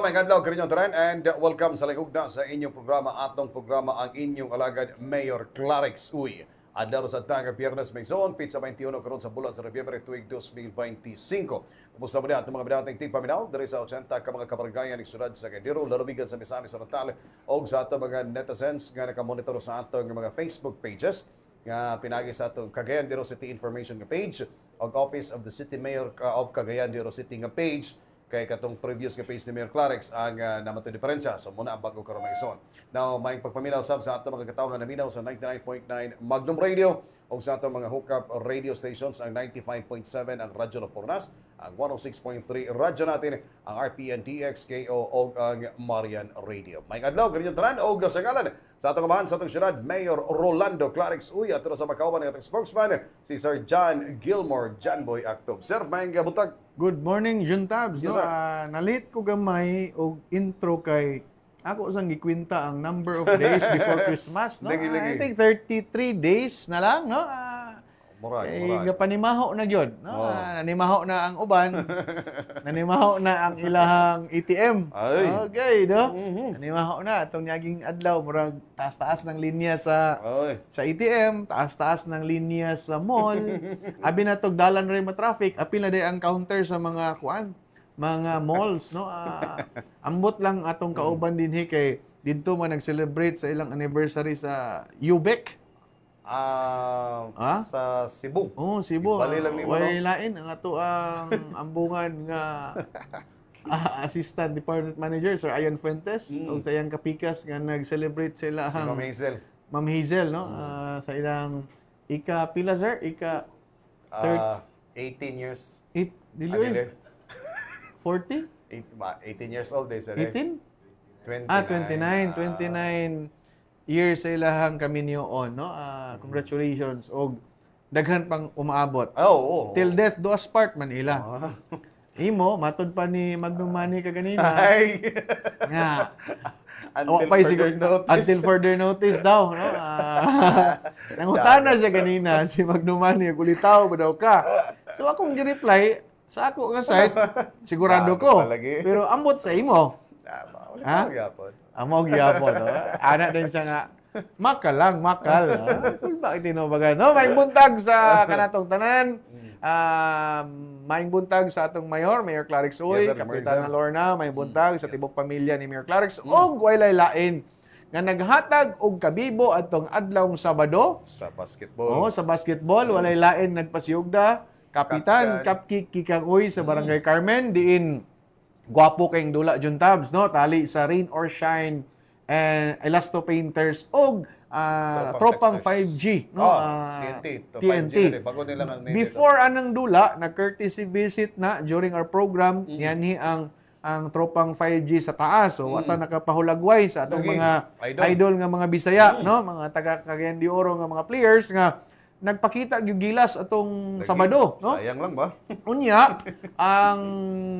May kadlaw kaninyong taran and welcome sa ligugna sa inyong programa atong programa ang inyong alagad Mayor Clarix Uy. Adlaw sa tanga Piernes may zone pizza 21 karon sa bulan sa Nobyembre tuig 2025. Kumusta mo na atong mga binating tigpaminaw diri sa 80 ka mga kabarangay ng syudad sa Candiro, lalubigan sa Misamis Oriental o sa atong mga netizens nga nakamonitor sa atong mga Facebook pages nga pinagi sa atong Cagayan de Oro City Information nga page o Office of the City Mayor of Cagayan de Oro City nga page. Kay katong previous nga page ni Mayor Clarix ang naman ito diferensya. So muna ang bago karon may ison. Now, may pagpaminaw sab sa ato mga katawhan na naminaw sa 99.9 Magnum Radio o sa ato mga hookup radio stations ang 95.7 ang Radyo La Pornas, ang 106.3 radyo natin, ang RPN-TX, KO o ang Marian Radio. May adlaw, ganyan tanan o gasangalan sa atong amahan sa atong syudad, Mayor Rolando Clarix Uy at sa makauban ng atong spokesman, si Sir John Gilmore, John Boy Actob. Sir, may gabutag. Good morning, Juntabs. Yes, No? Nalit ko gamay o intro kay ako sang gikwinta ang number of days before Christmas. No? Lagi. I think 33 days na lang. No? Murag. Panimaho na yun. No? Oh. Nanimaho na ang uban. Nanimaho na ang ilahang ATM. Ay. Okay, no? Nanimaho na. Itong naging adlaw, murag taas-taas ng linya sa ATM, taas-taas ng linya sa mall. Abi na tog dalan rin ma-traffic. Apil na day ang counter sa mga mga malls, no? Ambot lang atong kauban dinhi kay didto man nag-celebrate sa ilang anniversary sa UBEC. Sa Cebu. Oh, Cebu. Bali lang ni mo, Way lain ang ato ang ambungan nga Assistant Department Manager Sir Ian Fuentes ug sa iyang kapikas nga nag-celebrate sila Si ang Ma'am Hazel. Ma'am Hazel, no? Sa ilang pila sir? 18 years. Dili 40? 18 years old eh, sir. 18? 29. 29 years sa ilahang kami niyoon, no? Congratulations og daghan pang umaabot. Oo. Till death do us part man ila. Imo matud pa ni Magnum Manny kaganina. Ay. Nga. Until further notice. Daw, no? Nangutana siya kanina si Magnum Manny, gulitaw ba daw ka? So akong gi-reply sa ako nga site, sigurado ko. Pero ambot sa imo. Ha? Amo gyapon, no? Ana din siya nga makal. Bakit tinobagan? No, may buntag sa kanatong tanan. May buntag sa atong Mayor Clarix Uy, Yes, sir. Kapitana Lorna, may buntag sa tibok pamilya ni Mayor Clarix ug walay lain nga naghatag og kabibo atong adlawng Sabado Sa basketball. sa basketball, walay lain nagpasiyugda Kapitan Cupcake Kikang Uy sa Barangay Carmen diin gwapo kayong dula Juntabs, no? Tali sa Rain or Shine and Elasto Painters og Tropang 5G, no? TNT. Bago nila ang Before anang dula, nag-courtesy visit na during our program, yanhi ang Tropang 5G sa taas. So, wata nakapahulagway sa atong mga idol nga mga Bisaya, no? Mga taga Cagayan de Oro nga mga players nga nagpakita gyud gilas atong Sabado, no? Sayang lang ba? Unya, ang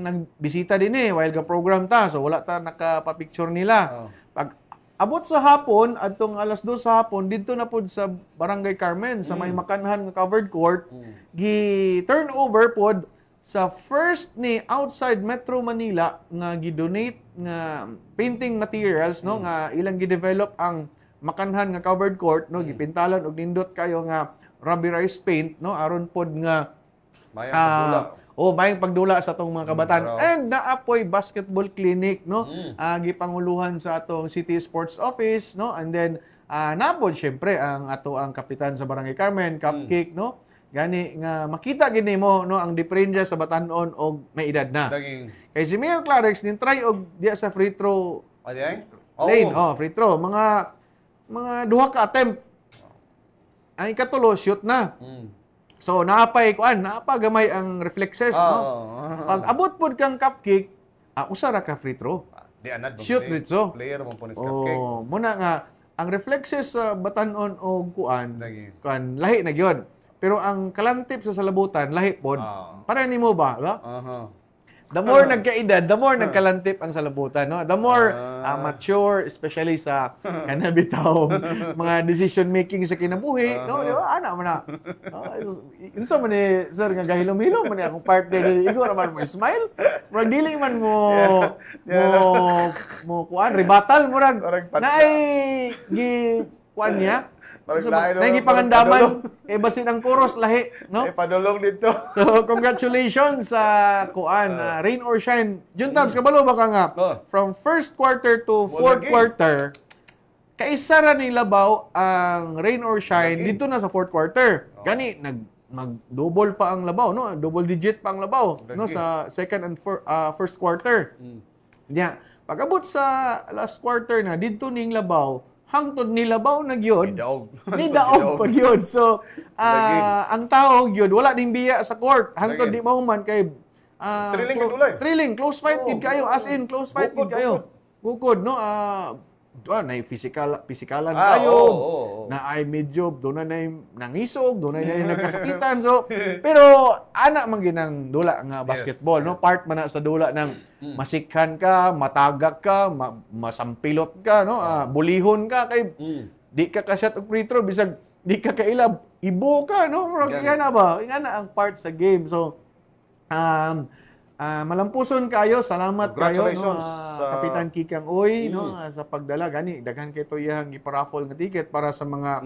nagbisita din while ga program ta. So wala ta nakapapicture nila. Pag abot sa hapon, atong alas 2 sa hapon, dito na pod sa Barangay Carmen, sa may makanhan nga covered court, gi-turn over pod sa first ni outside Metro Manila nga gi-donate nga painting materials, no? Nga ilang gi-develop ang makanhan nga covered court, no? Gipintalan og nindot kayo nga rubberized paint, no? Aron pod nga mayang pagdula sa atong mga kabatan. And naapoy basketball clinic, no? Gipanguluhan sa atong City Sports Office, no? And then napod syempre ang ang kapitan sa Barangay Carmen, Cupcake, no? Gani nga makita gini mo, no, ang diferensya sa batan-on og may edad na. Kay si Mayor Clarix nin try og diya sa free throw lane, free throw, mga duha ka attempt. Ang ikatulo, shoot na. So, napagamay ang reflexes, no? Pag abot pod kang Cupcake, usara ka free throw. Shoot ritso. Player mo po ni Cupcake. Muna nga, ang reflexes sa batanon o lahi na gyud. Pero ang kalantip sa salabutan, lahi pod. Para nimo ba? The more nagkaedad, the more nagkalantip ang salabutan, no? The more mature, especially sa kanabitaw mga decision making sa kinabuhi, no? Di ba? Ana man na. Unsa man ni sir nga gahilom-hilom man ni akong partner ni Igor naman mo smile. Murag dili man mo kuan rebatal murag naay gi kuan niya. Nagipangandaman kay basin ang chorus lahi, no? Padulong dito. So, congratulations sa kuan, rain or shine. Jun Tabs, kabalo ba ka nga? From first quarter to fourth quarter, kaisa ra ni labaw ang rain or shine dito na sa fourth quarter. Gani mag-double pa ang labaw, no? Double digit pa ang labaw, no, sa second and first quarter. Yeah. Pag-abot sa last quarter na dito ning labaw, hangtod nilabaw na gyud ni daog pa gyud. So ang tao gyud wala ding biya sa court hangtod di mahuman kay thrilling close fight gid kayo, as in close fight gid kayo. Bukod no na pisikalan kayo, na ay medyo doon na nangisog, doon na nagkasakitan. So, pero ana man ginang dula nga basketball, no? Part man na sa dula ng masikhan ka, matagak ka, masampilot ka, no? Bulihon ka kay di ka ka-shot og free throw bisag di ka kailab, ibo ka, no? Kaya na ba? Ingana ang part sa game. So, malampuson kayo, salamat kayo, no, Kapitan Kikang Uy, no, sa pagdala gani daghan kay toyang iparaffle nga ticket para sa mga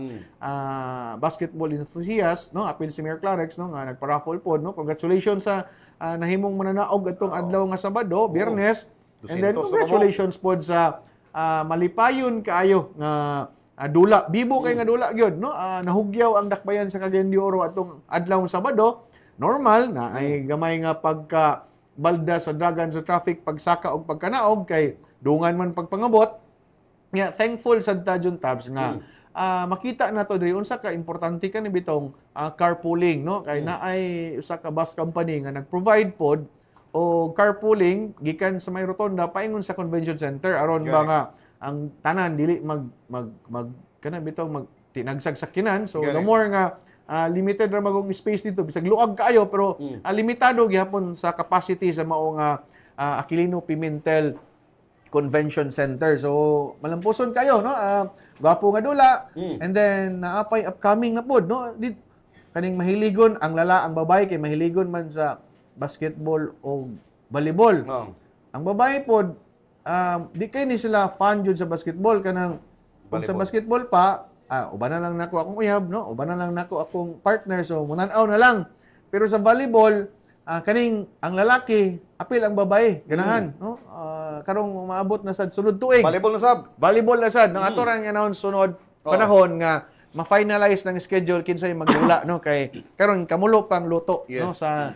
basketball enthusiasts, no, apil si Mayor Clarex, no, nga nagparaffle pod, no. Congratulations sa nahimong mananaog atong adlaw nga Sabado, Biyernes. And then congratulations pod sa malipayon kaayo nga dula, bibo kay nga dula gyud, no. Nahugyaw ang dakbayan sa Cagayan de Oro atong adlaw nga Sabado. Normal na ay gamay nga pagka balda sa dagan sa traffic pagsaka og pagkanaog kay dungan man pagpangabot. Yeah, thankful sad ta Jun Tabs nga makita na to diri unsa ka importante ka ni bitong carpooling, no, kay naay usa ka bus company nga nag-provide pod o carpooling gikan sa may rotonda paingon sa convention center aron ba nga ang tanan dili mag kana bitong tinagsag sakyanan. So the more nga limited ra magong space dito bisag luag kaayo pero limitado gihapon sa capacity sa mao nga Aquilino Pimentel Convention Center. So malampuson kayo, no, gwapo nga dula. And then naapay upcoming na pod, no, kaning mahiligon ang ang babae kay mahiligon man sa basketball o volleyball. Ang babae pod di kay ni sila fan jud sa basketball kanang sa basketball pa uban na lang nako akong uyab, no? Uban na lang nako akong partner, so munan-aw na lang. Pero sa volleyball, kaning ang lalaki, apil ang babae, ganahan, no? Karong maabot na sad sunod tuig. Volleyball na sad. Nang ato rang announce sunod panahon nga ma-finalize ng schedule kinsay magdula, no? Kay karon kamulo pang luto, no, sa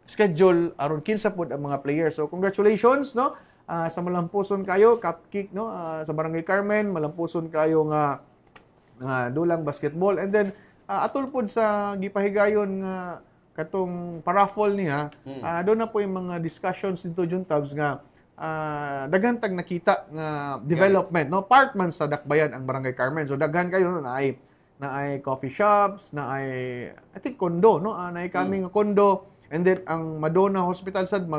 schedule aron kinsa pod ang mga players. So congratulations, no? Sa malampuson kayo, Cupcake, no, sa Barangay Carmen, malampuson kayo nga dulang basketball. And then atol pod sa gipahigayon nga katong paraffle niya, doon na po yung mga discussions dito Jun Tabs nga daghan tag nakita nga development, no, part man sa dakbayan ang Barangay Carmen. So daghan kayo, no, na ay coffee shops, na ay I think condo, no, na ay kaming condo. And then ang Madonna Hospital sad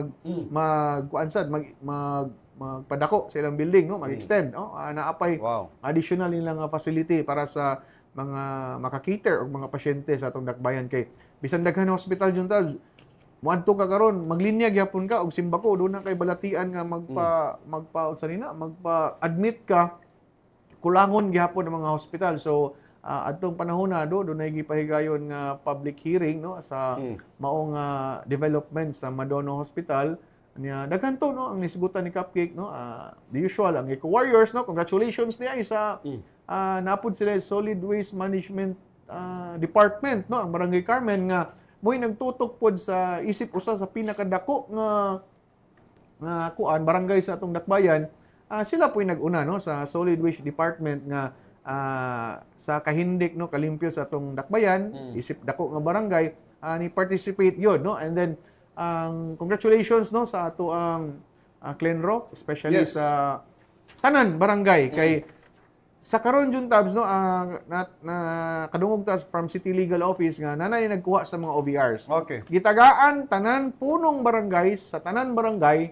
magpadako sa ilang building, no, mag-extend, no, naapay additional nilang facility para sa mga maka-cater og mga pasyente sa atong dakbayan kay bisan daghan na hospital junta moadto ka karon maglinya gyapon ka og simbako do na kay balatian nga magpa-admit ka kulangon gyapon ang mga hospital. So atong panahon na doon ay gipahigayon nga public hearing, no, sa maong development sa Madonna Hospital niya daghan to, no, ang nisgutan ni Cupcake, no, the usual ang Eco Warriors, no, congratulations niya sa napud sila Solid Waste Management Department, no, ang Barangay Carmen nga moy nagtutok pod sa isip usa sa pinakadako nga kuan barangay sa atong dakbayan. Sila po'y nag-una, no, sa Solid Waste Department nga sa kahindik, no, kalimpyo sa atong dakbayan, isip dako nga barangay, ni participate yun, no. And then congratulations, no, sa ato ang Clenro, especially sa tanan barangay kay sa karon jud tabs no na kadungog ta from City Legal Office nga nanay nagkuha sa mga OVRs. Okay. Gitagaan tanan punong barangay sa tanan barangay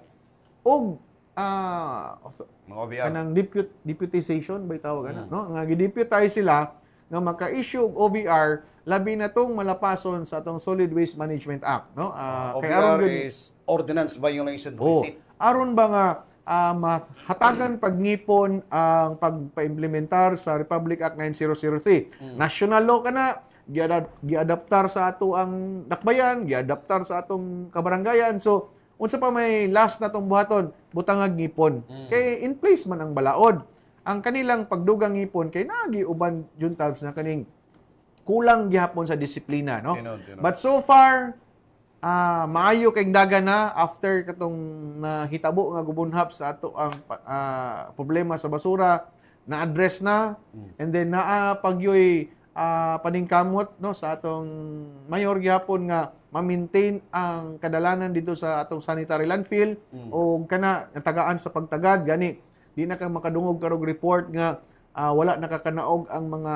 og Mga OVR. kanang deputization ba tawag ana no nga gideputize sila nga maka-issue og OVR labi na tong malapason sa atong Solid Waste Management Act no kay OVR aron is Ordinance Violation Oh, Receipt. aron ba nga mahatagan pagngipon ang pagpa-implementar sa Republic Act 9003. National law kana giadaptar sa ato ang dakbayan, giadaptar sa atong kabarangayan. So, unsa pa may last na tong buhaton, butangag ngipon. Kay in place man ang balaod. Ang kanilang pagdugang ngipon kay nagiuban juntabs na kaning kulang gihapon sa disiplina, no? Tinod. But so far, maayo kay dagan na after katong nahitabo nga gubunhap sa ato ang problema sa basura na-address na and then naa pagyoy paningkamot no sa atong mayor gyapon nga ma-maintain ang kadalanan dito sa atong sanitary landfill o kana natagaan sa pagtagad gani di na ka makadungog karog report nga wala nakakanaog ang mga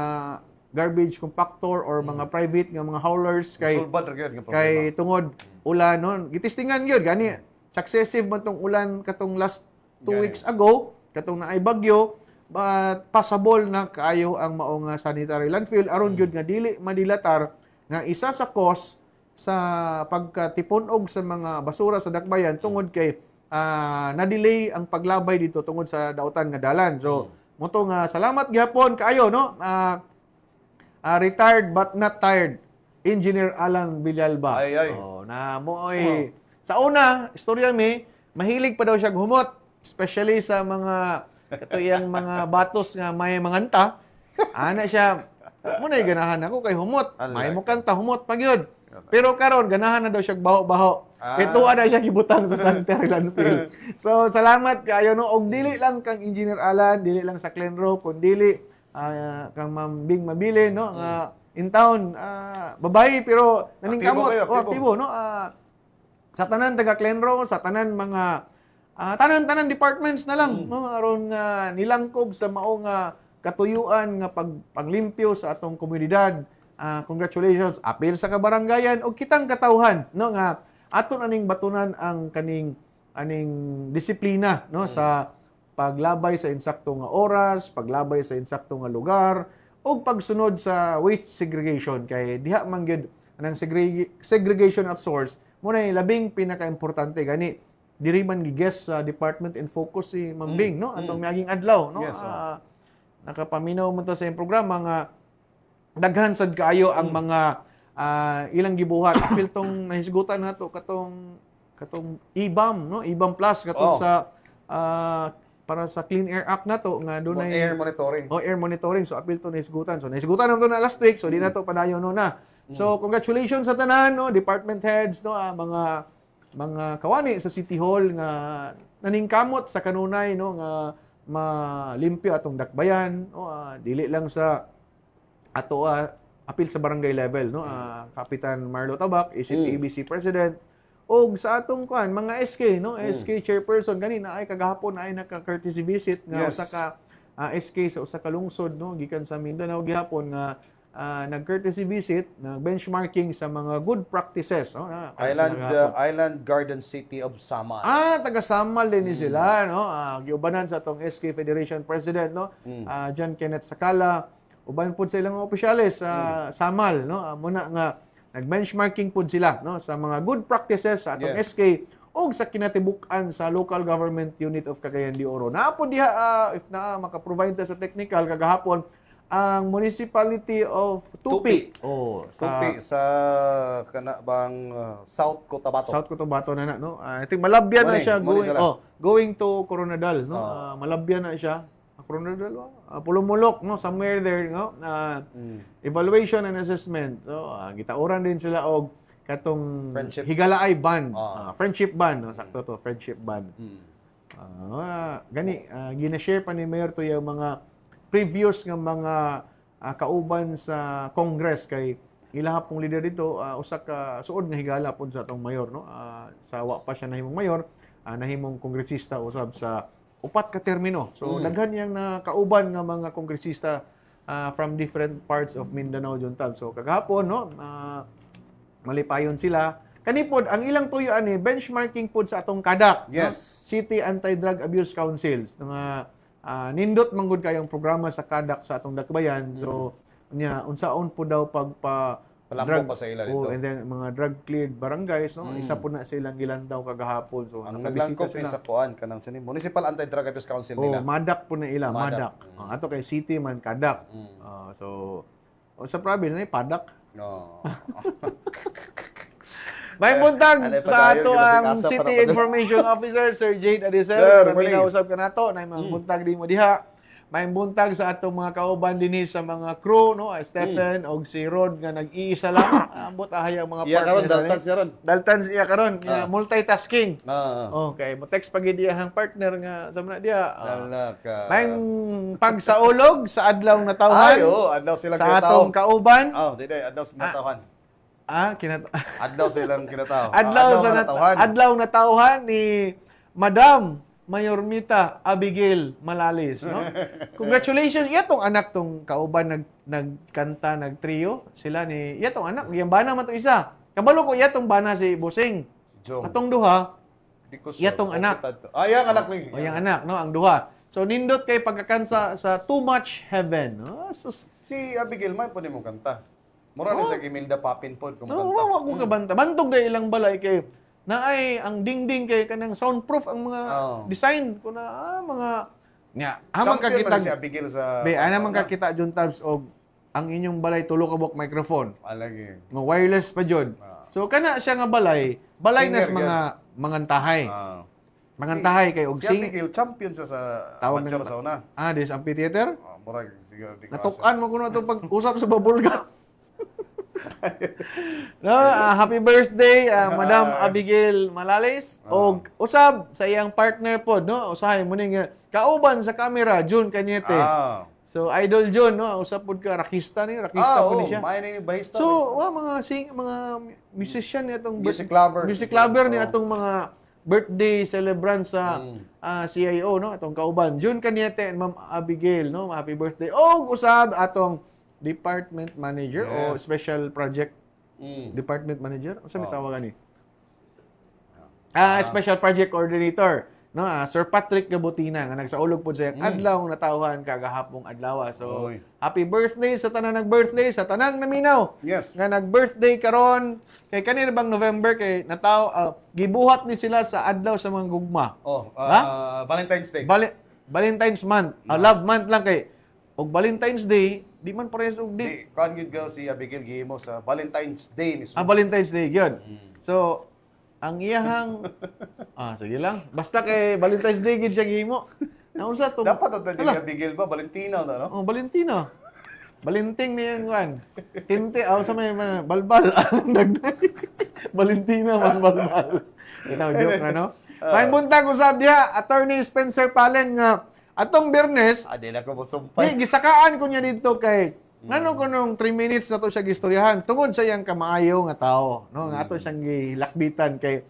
garbage compactor or mga private nga mga haulers kay Sulbad ra gyud nga problema. kay tungod ulan no gitistingan gyud gani successive man tong ulan katong last 2 weeks ago katong naay bagyo but possible na kaayo ang mao nga sanitary landfill aron gyud nga dili madilatar nga isa sa cause sa pagkatipunog sa mga basura sa dakbayan tungod kay na-delay ang paglabay dito tungod sa dautan nga dalan. So moto nga salamat gyapon kaayo no retired but not tired Engineer Alan Villalba. Ay. Na mo'y sa una, istorya mahilig pa daw siya humot, especially sa mga katuyang mga batos nga may manganta. Ana siya, muna'y ganahan ako kay humot. May mo kanta humot pag yun. Pero karon ganahan na daw siya baho-baho. Ito na siya gibutang sa sanitary landfill. So salamat kayo no og dili lang kang Engineer Alan, dili lang sa Clenro, kun dili kang Ma'am Bing Mabili no nga in town babae pero naningkamot aktibo no sa tanan taga Clenro sa tanan mga tanan departments na lang no aron nga nilangkob sa mao nga katuyuan nga paglimpyo sa atong komunidad. Congratulations apil sa kabarangayan og kitang katawhan no nga aton aning batunan ang aning disiplina no sa paglabay sa insakto nga oras, paglabay sa insakto nga lugar, o pagsunod sa waste segregation. Kay diha man gyud anang segregation at source, muna yung labing pinaka-importante. Gani, diri man giges sa department in focus si Ma'am Bing, no? Atong miaging adlaw, no? Yes, Nakapaminaw mo ta sa yung programa nga daghan sad kaayo ang mga ilang gibuhat. Apil tong nahisgutan nato katong IBAM, no? IBAM Plus katong sa para sa Clean Air Act na to nga dunay air monitoring. air monitoring. So apil to nahisgutan. So nahisgutan naman to na last week. So di na to padayon no na. So congratulations sa tanan no, department heads no, mga kawani sa City Hall nga naningkamot sa kanunay no nga malimpyo atong dakbayan no, dili lang sa ato apil sa barangay level no, Kapitan Marlo Tabak, ACT-ABC President, og sa atong mga SK no, SK chairperson ganina ay kagahapon ay naka-courtesy visit nga usa ka SK sa usa ka lungsod no gikan sa Mindanao gihapon nga nag-courtesy visit, nag-benchmarking sa mga good practices no, Island Garden City of Samar. Taga Samal din sila no, giubanan sa atong SK Federation President no, John Kenneth Sakala, uban pud sa ilang opisyales sa Samal no, muna nga nag-benchmarking pud sila no sa mga good practices sa atong SK o sa kinatibuk-an sa local government unit of Cagayan de Oro. Naapod diha if maka-provide ta sa technical kagahapon ang municipality of Tupi. Tupi sa kanabang South Cotabato. South Cotabato na no. I think malabyan na siya going to Coronadal no. Malabyan na siya. Coronadal Pulumulok no, somewhere there no. Evaluation and assessment. So gitauran din sila og katong friendship. Higalaay ban. Friendship ban no, sakto to, friendship ban. Gani gina-share pa ni Mayor to yung mga previous nga mga kauban sa Congress kay ilaha pong leader dito usa ka suod nga higala pud sa atong mayor no, sa wa pa siya nahimong mayor, nahimong kongresista usab sa upat ka termino. So daghan yang nakauban nga mga kongresista from different parts of Mindanao juntab. So kagahapon no, malipayon sila. Kanipod ang ilang tuyuan ni benchmarking pod sa atong kadak, Yes. no? City Anti-Drug Abuse Council. Nga nindot manggod kayong programa sa kadak sa atong dakbayan. So unsaon po daw Palambong pa sa ila dito. and then mga drug-cleared barangays, no? Isa po na silang gilandaw kagahapon. So, Ang nakabisita naglangkop ni sila. sa kuan kanang sini Municipal Anti-Drug Abuse Council Oh, nila. madak po na ila, Madak. madak. Ato kay city man kadak. So, sa province na padak. No. May buntag Ano pa sa tayo, ato kasi ang kasa City para pa- Information Officer, Sir Jade Adisel. Sir, Na mali. minausap ka nato, na mga buntag di mo diha. May buntag sa atong mga kauban dinhi sa mga crew, no? Stephen og si Rod nga nag-iisa lang. Ambot ahay ang mga Iya karon partners. daltan siya ron. Daltan siya karon, multitasking. Ah. Okay, mo text pag diyahang partner nga sa mana dia. Dala ka. May pagsaulog sa adlaw na Ay, tawhan adlaw silang sa kinataw. atong kauban. Oh, di adlaw sa natawhan. Adlaw silang kinataw. Adlaw na tawhan ni Madam Mayormita Abigail Malalis, no? Congratulations, yatong anak tong kauban nagkanta, nagtrio sila ni yatong anak, yang bana man to isa. Kabalo ko yatong bana si Bosing. Jong. Atong duha, Di ko sure. yatong anak. Yang anak ni. O yung anak, no, ang duha. So nindot kay pagkakanta sa Too Much Heaven. No? Si Abigail man po mo kanta. Mura na sa Gimilda Papin pod kung No, kanta. ako kabanta. Bantog na ilang balay kay na ay ang dingding kay kanang soundproof ang mga design ko na mga nya amang Champion man kakita si Abigail sa be ana man kakita jud tabs og ang inyong balay tulo ka buk microphone Alagi. mo wireless pa jud. So kana siya nga balay na sa Singer mga mangantahay. Ah. Mangantahay kay og Si Abigail champion siya sa Tawag amateur na- sa una. Dis amphitheater. Murag siguro di ko. Natukan mo kuno to pag usap sa babulga. No, happy birthday Madam Abigail Malalis og usab sa iyang partner pod, no, usahay mo ning kauban sa camera June Cañete. So idol June, no, usab pod ka rakista pod ni siya. May ni bahista. So mga musician ni atong Music lovers. music lover ni atong mga birthday celebrant sa CIO, no, atong kauban June Cañete and Ma'am Abigail, no, happy birthday. Og usab atong department manager o special project department manager, unsa may tawagan ni? Special project coordinator, no? Sir Patrick Gabutina nga nagsaulog pod sa iyang adlaw nga natawhan kagahapong adlaw. So, happy birthday sa tanang nag-birthday, sa tanang naminaw. Yes. Nga nag-birthday karon kay kanina bang November kay gibuhat ni sila sa adlaw sa mga gugma. Valentine's Day. Valentine's month, love month lang kay og Valentine's Day di man parehas og di. Kan gid go si Abigail gihimo sa Valentine's Day mismo. Valentine's Day yun. So ang iyahang sige lang. Basta kay Valentine's Day gid siya gihimo. Naunsa to? Dapat ata di Abigail ba Valentina na, no? Valentina. Balinting na yan, Juan. Tinte, sa may balbal. Valentina, man balbal. Ito, joke na, no? May buntag usab diha, Attorney Spencer Palen nga, atong Biyernes, Di na ko mo sumpay. gisakaan ko niya dito kay, ngano ko nung 3 minutes na to siya gistoryahan, tungod sa iyang kamaayo nga tao, no? Nga ato siyang gilakbitan kay,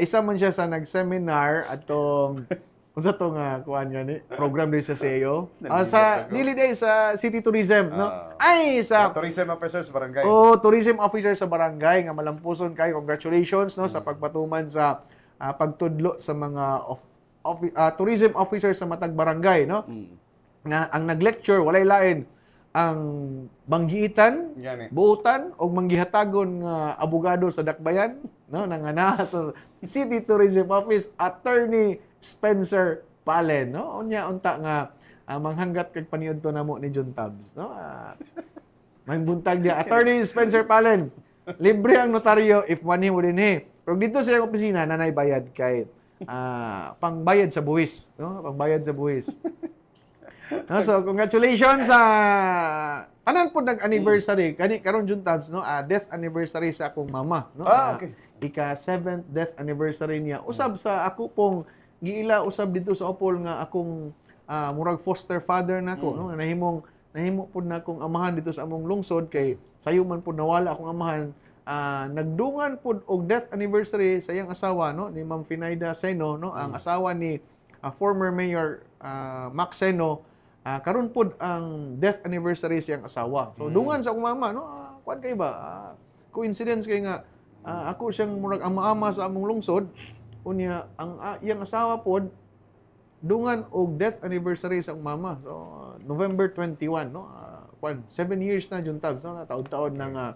isa man siya sa nag-seminar atong, unsa to nga kuan gani program din sa CEO sa dili day sa City Tourism, no? Sa Tourism Officers Barangay. tourism officer sa barangay nga malampuson kay, congratulations, no, sa pagpatuman sa pagtudlo sa mga tourism officer sa matag barangay, no? Nga ang nag-lecture walay lain ang banggiitan, buutan og manggihatagon nga abogado sa dakbayan, no, nangana sa City Tourism Office, Attorney Spencer Palen, no? Unya unta nga manghanggat kag paniudto namo ni John Tabs, no? May buntag dia Attorney Spencer Palen. Libre ang notaryo if money mo dinhi. Pero dito sa iyang opisina nanay bayad kay pangbayad sa buwis, no? Pangbayad sa buwis. No, so congratulations sa tanan po nag-anniversary kani karon June Tabs, no? Death anniversary sa akong mama, no? Okay. Ika 7th death anniversary niya. Usab sa ako pong giila usab dito sa Opol nga akong murag foster father nako, no? Nahimo pud na akong amahan dito sa among lungsod kay sayo man pud nawala akong amahan. Nagdungan pud og death anniversary sa iyang asawa, no, ni Ma'am Finaida Seno, no, ang asawa ni former Mayor Maxeno, karon pod ang death anniversary siyang asawa. So dungan sa akong mama, no, kuan kay ba, coincidence kay nga ako siyang murag ama-ama sa among lungsod, unya ang iyang asawa pod dungan og death anniversary sa akong mama. So November 21, no, 7 years na juntab, so taon-taon nang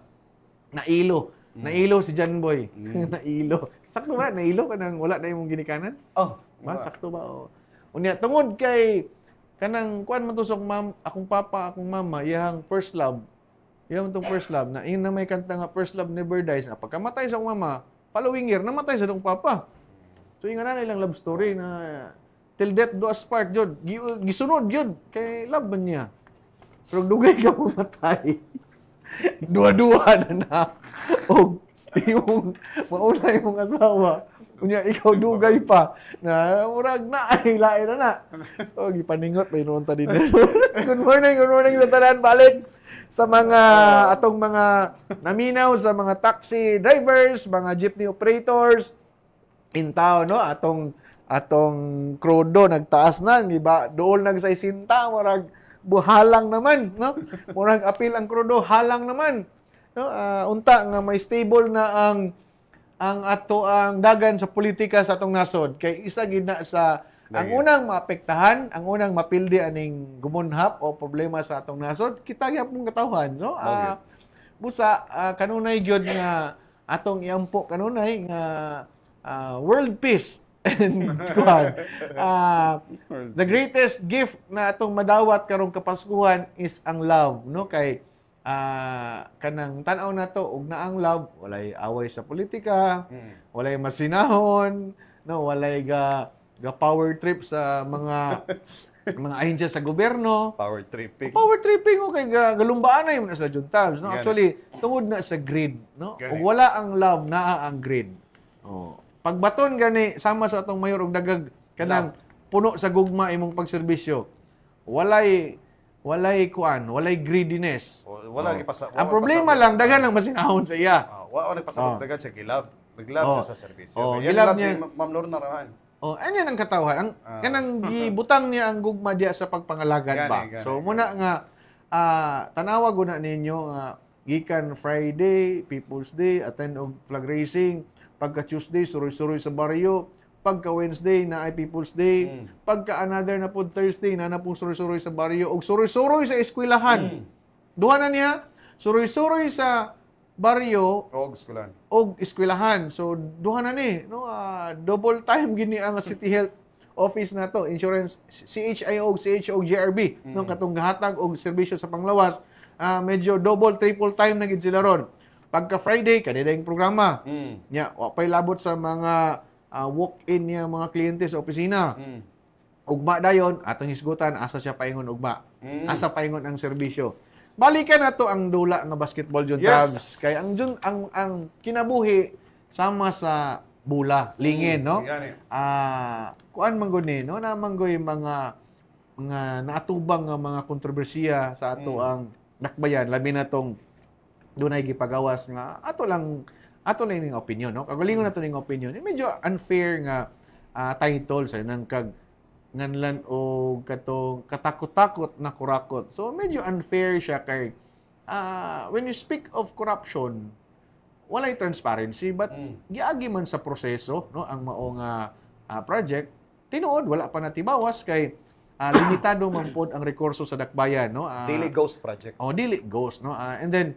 nailo. Nailo si John Boy. Nailo. Sakto ba? Nailo ka nang wala na imong ginikanan? Oh, Ba, sakto ba? Unya, tungod kay kanang kuan man to sa akong papa, akong mama, iyang first love. Iyang tong first love na yun na may kanta nga first love never dies. Na pagkamatay sa akong mama, following year namatay sa akong papa. So yung nga na ilang love story na till death do us part jud. Gisunod jud kay love man niya. Pero dugay ka pumatay. Dua-dua na. O yung mauna yung asawa. Kunya ikaw dugay pa na murag na ay lain na. So gipaningot may noon ta din. Good morning sa tanan, balik sa mga atong mga naminaw sa mga taxi drivers, mga jeepney operators in town, no, atong krudo nagtaas na, giba dool nagsaysinta, murag buhalang naman, no, murag apil ang krudo, halang naman, no. Unta nga may stable na ang ato ang dagan sa politika sa atong nasod kay isa gid na sa ang unang maapektahan, ang unang mapildi aning gumunhap o problema sa atong nasod, kita gyapon katawhan, no. Busa kanunay gyud nga atong iampo kanunay nga world peace and the greatest gift na atong madawat karong Kapaskuhan is ang love, no, kay kanang tan-aw nato og naang love, walay away sa politika, walay masinahon, no, walay ga power trip sa mga ahensya sa gobyerno. Power tripping O kay galumbaan na yun sa juntabs, no. Actually tungod na sa greed, no. Ug wala ang love, naa ang greed. Pagbaton gani sama sa atong mayor og dagag kanang puno sa gugma imong pagserbisyo. Walay greediness. Wala gipasa. Ang problema lang daghan ang masinahon sa iya. Wala nagpasabot dagan sa gilab. Naglab siya sa serbisyo. Gilab niya. Si Ma'am Lorna rahan. Ano ang katawhan? Kanang gibutang niya ang gugma diya sa pagpangalagad ba. So muna nga tanawag guna ninyo nga gikan Friday, People's Day, attend og flag raising, pagka Tuesday suroy-suroy sa baryo, pagka Wednesday na ay People's Day, pagka another na po Thursday na pong suroy-suroy sa baryo og suroy-suroy sa eskwelahan. Duha na niya, suroy-suroy sa baryo og eskwelahan. So duha na ni, no, double time gini ang City Health Office nato, insurance CHIO, GRB, no, katong gahatag og serbisyo sa panglawas, medyo double triple time na gid sila ron. Pagka Friday kanila yung programa. Nya, wa pay labot sa mga walk-in niya mga kliyente sa opisina. Ugma dayon atong hisgutan asa siya paingon ugma. Asa paingon ang serbisyo. Balikan nato ang dula nga basketball juntabs. Kay ang kinabuhi sama sa bula, lingin, no? Kuan man gud ni, no, na manggoy mga naatubang nga mga kontrobersiya sa ato ang dakbayan, labi na tong dunay gipagawas nga ato lang ning opinion, no. Kagalingon nato ning opinion. Medyo unfair nga title sa nang kag nganlan og katong katakot-takot na kurakot. So medyo unfair siya kay when you speak of corruption, walay transparency but giagi man sa proseso, no, ang mao nga project. Tinuod wala pa natibawas kay limitado man pod ang rekurso sa dakbayan, no. Dili ghost project. Dili ghost, no. And then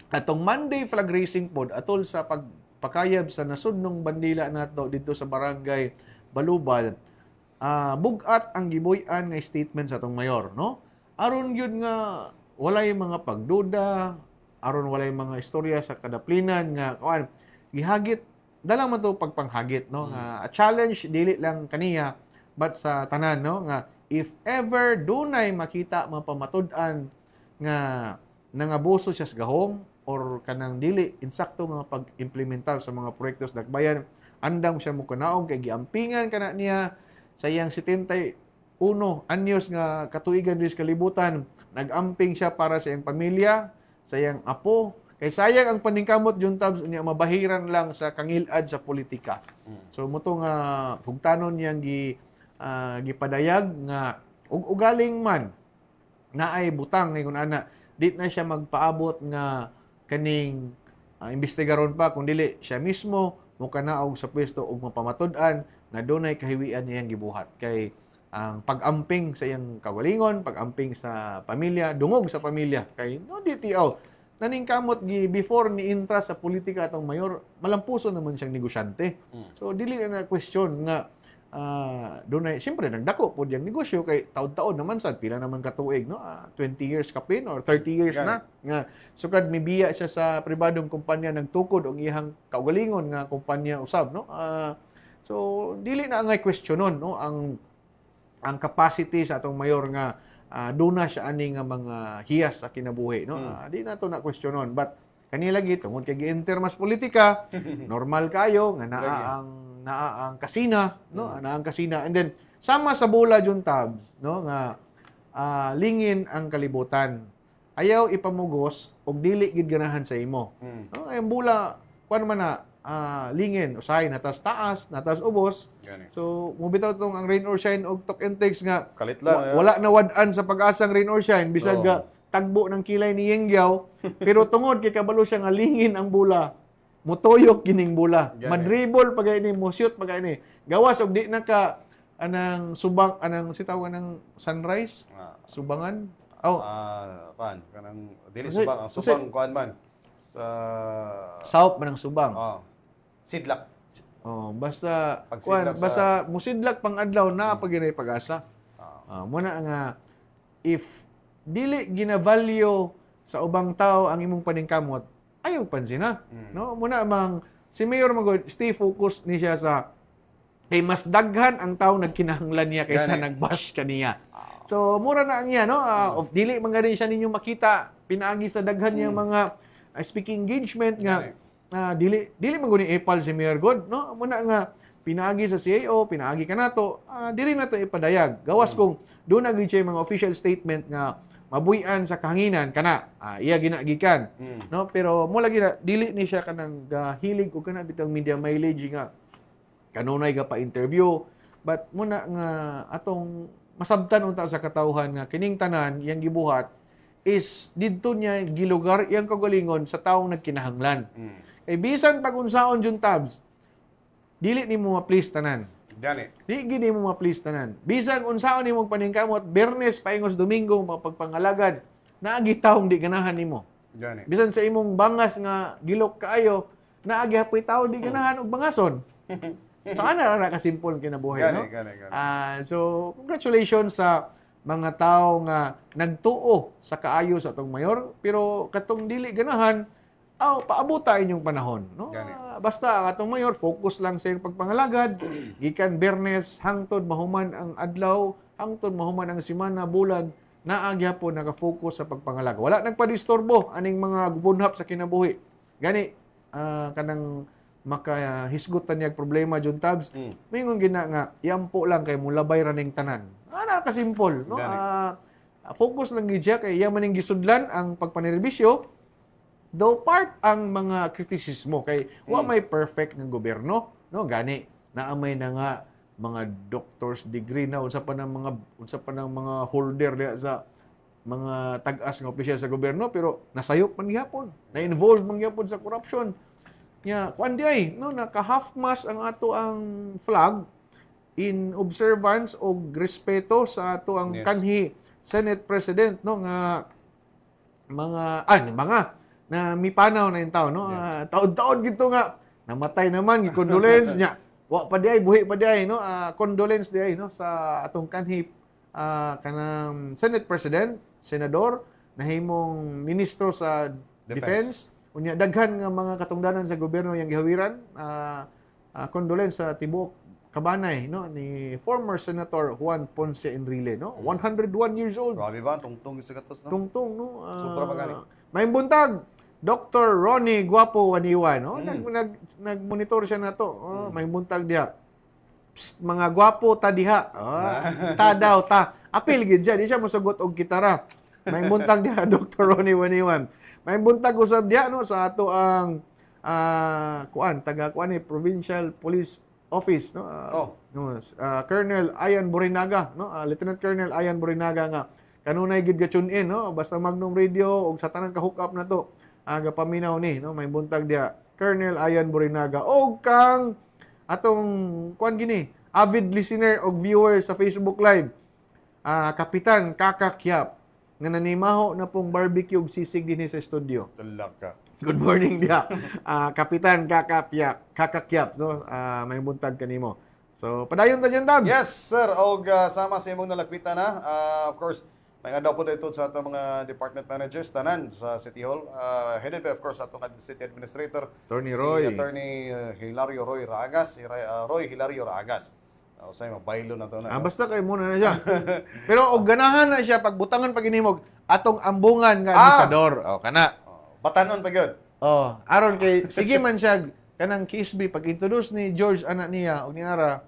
atong Monday flag raising pod atol sa pagpakayab sa nasudnong bandila nato dito sa barangay Balubal, bugat ang giboy-an nga statement sa atong mayor, no. Aron gyud nga walay mga pagduda, aron walay mga istorya sa kadaplinan nga kuan gihagit dala man to pagpanghagit, no. A challenge dili lang kaniya but sa tanan, no, nga if ever dunay makita mapamatud-an nga nangabuso siya sa gahom or kanang dili insakto nga pag-implementar sa mga proyekto sa dakbayan, andam siya mo kanaog kay giampingan kana niya sa iyang 71 anyos nga katuigan dis kalibutan, nag-amping siya para sa iyang pamilya, sa iyang apo, kay sayang ang paningkamot juntabs unya mabahiran lang sa kangilad sa politika. So mo to nga hugtanon niyang gipadayag nga ug ugaling man naay butang ngayon ana di na siya magpaabot nga kaning investigaron pa kung dili siya mismo mo kanaog sa pwesto ug mapamatud-an nga dunay kahiwian niyang gibuhat kay ang pag-amping sa iyang kagalingon, pag-amping sa pamilya, dungog sa pamilya kay no DTO naning kamot before ni intra sa politika atong mayor malampuso naman siyang negosyante. So dili na question nga dunay siyempre nagdako pod yang negosyo kay taon-taon naman sad pila naman ka tuig no 20 years kapin or 30 years na nga sukad mibiya siya sa pribadong kumpanya nagtukod og iyang kaugalingon nga kumpanya usab no so dili na angay questionon no ang capacity sa atong mayor nga duna siya ani nga mga hiyas sa kinabuhi no di na to na questionon but kanila lagi tungod kay gi-enter mas politika normal kayo nga naa ang kasina no ang kasina and then sama sa bola jud tabs no nga lingin ang kalibutan ayaw ipamugos og dili gid ganahan sa imo no ay bola kuan man na lingin usahay natas taas natas ubos so mobitaw tong ang rain or shine og talk and text nga kalit lang wala na wad-an sa pag-asang rain or shine bisag tagbo ng kilay ni Yengyaw pero tungod kay kabalo siya nga lingin ang bola mutuyok gining bola madribble pagay ni mo shoot pagay ni gawas og di na ka anang subang anang sitaw anang sunrise subangan pan kanang dili subang ang subang kuan man sa south man ang subang sidlak basta kuan basta musidlak pang adlaw na paginay pag-asa muna nga if dili gina-value sa ubang tao ang imong paningkamot ayaw pansin na no muna mang si Mayor magod stay focused ni siya sa kay mas daghan ang tao nagkinahanglan niya kaysa nagbash kaniya so mura na ang niya no of dili man gani siya ninyo makita pinaagi sa daghan niyang mga speaking engagement nga dili man guni epal si Mayor God no muna nga pinaagi sa CAO pinaagi kanato dili na to ipadayag gawas kung do na gid siya mga official statement nga mabuyan sa kahanginan kana iya ginagikan no pero mo lagi na dili ni siya kanang hilig og kana bitang media mileage nga kanunay ga pa interview but muna nga atong masabtan unta sa katawhan nga kining tanan yang gibuhat is didto niya gilugar iyang kagalingon sa taong nagkinahanglan kay bisan pag unsaon jud tabs dili nimo ma-please tanan gani di gini mo ma-please tanan bisan unsaon nimo paningkamot Bernes paingos Domingo mapagpangalagad naagi taong di ganahan nimo gani bisan sa imong bangas nga gilok kaayo naagi hapoy tawo di ganahan og bangason so ana ra ka simple kinabuhi no gani. So congratulations sa mga tao nga nagtuo sa kaayo sa atong mayor pero katong dili ganahan paabuta inyong panahon no basta ang atong mayor focus lang sa iyang pagpangalagad gikan Bernes hangtod mahuman ang adlaw hangtod mahuman ang semana bulan naa gyapon naka-focus sa pagpangalaga wala nagpadisturbo aning mga gubunhap sa kinabuhi gani kanang makahisgutan niyag problema jud tabs mingon gina nga yampo lang kay mulabay ra ning tanan ana ka simple no focus lang gid siya kay yaman ning gisudlan ang pagpanerbisyo though part ang mga kritisismo kay wa may perfect nga gobyerno no gani naamay na nga mga doctor's degree na unsa pa ng mga holder diha sa mga tag-as nga opisyal sa gobyerno pero nasayop man gyapon na-involved man gyapon sa corruption nya kuan di ay no naka half mast ang ato ang flag in observance og respeto sa ato ang kanhi Senate President no nga mga na mipanaw na yung tao, no? Taon-taon gito nga, namatay naman, condolence niya. Wa pa di ay, buhi pa di ay, no? Condolence di ay, no? Sa atong kanhip, kanang Senate President, Senador, nahimong Ministro sa Defense. Unya, daghan nga mga katungdanan sa gobyerno yung gihawiran. Condolence sa tibuok kabanay, no? Ni former Senator Juan Ponce Enrile, no? 101 years old. Grabe ba? Tungtong sa katas, no? Tungtong, no? Supra magani. May buntag. Dr. Ronnie Guapo Waniwan, no? Nag-monitor siya na to. May buntag diha. Psst, mga gwapo ta diha. Ta daw ta. Apil gid siya, di siya mosugot og gitara. May buntag diha Dr. Ronnie Waniwan. May buntag usab diha no sa ato ang taga ni Provincial Police office, no? Colonel Ayan Borinaga, no? Lieutenant Colonel Ayan Borinaga nga kanunay gid ga tune in, no? Basta Magnum Radio ug sa tanang ka-hook up na to, aga paminaw ni, no? May buntag diha. Colonel Ayan Borinaga og kang atong kuan gini, avid listener og viewer sa Facebook Live. Kapitan Kakakyap nga nanimaho na pong barbecue ug sisig dinhi sa studio. Tulak ka. Good morning dia. Kapitan Kakakyap, no? May buntag kanimo. So, padayon ta dyan, Tabs. Yes, sir. Og sama sa imong nalakpitan na. Of course, may daw po dito sa atong mga department managers tanan sa City Hall. Headed by, of course, atong City Administrator. Attorney Roy. Si Attorney Hilario Roy Raagas. Si Roy Hilario Raagas. Sa'yo, mabaylo na ito na. Basta kayo muna na siya. Pero og ganahan na siya, pagbutangan paginimog, atong ambungan nga administrador. Kana. Batanon pa yun. Aron kay, sige man siya, kanang Kisby, pag-introduce ni George, anak niya, o ni Ara,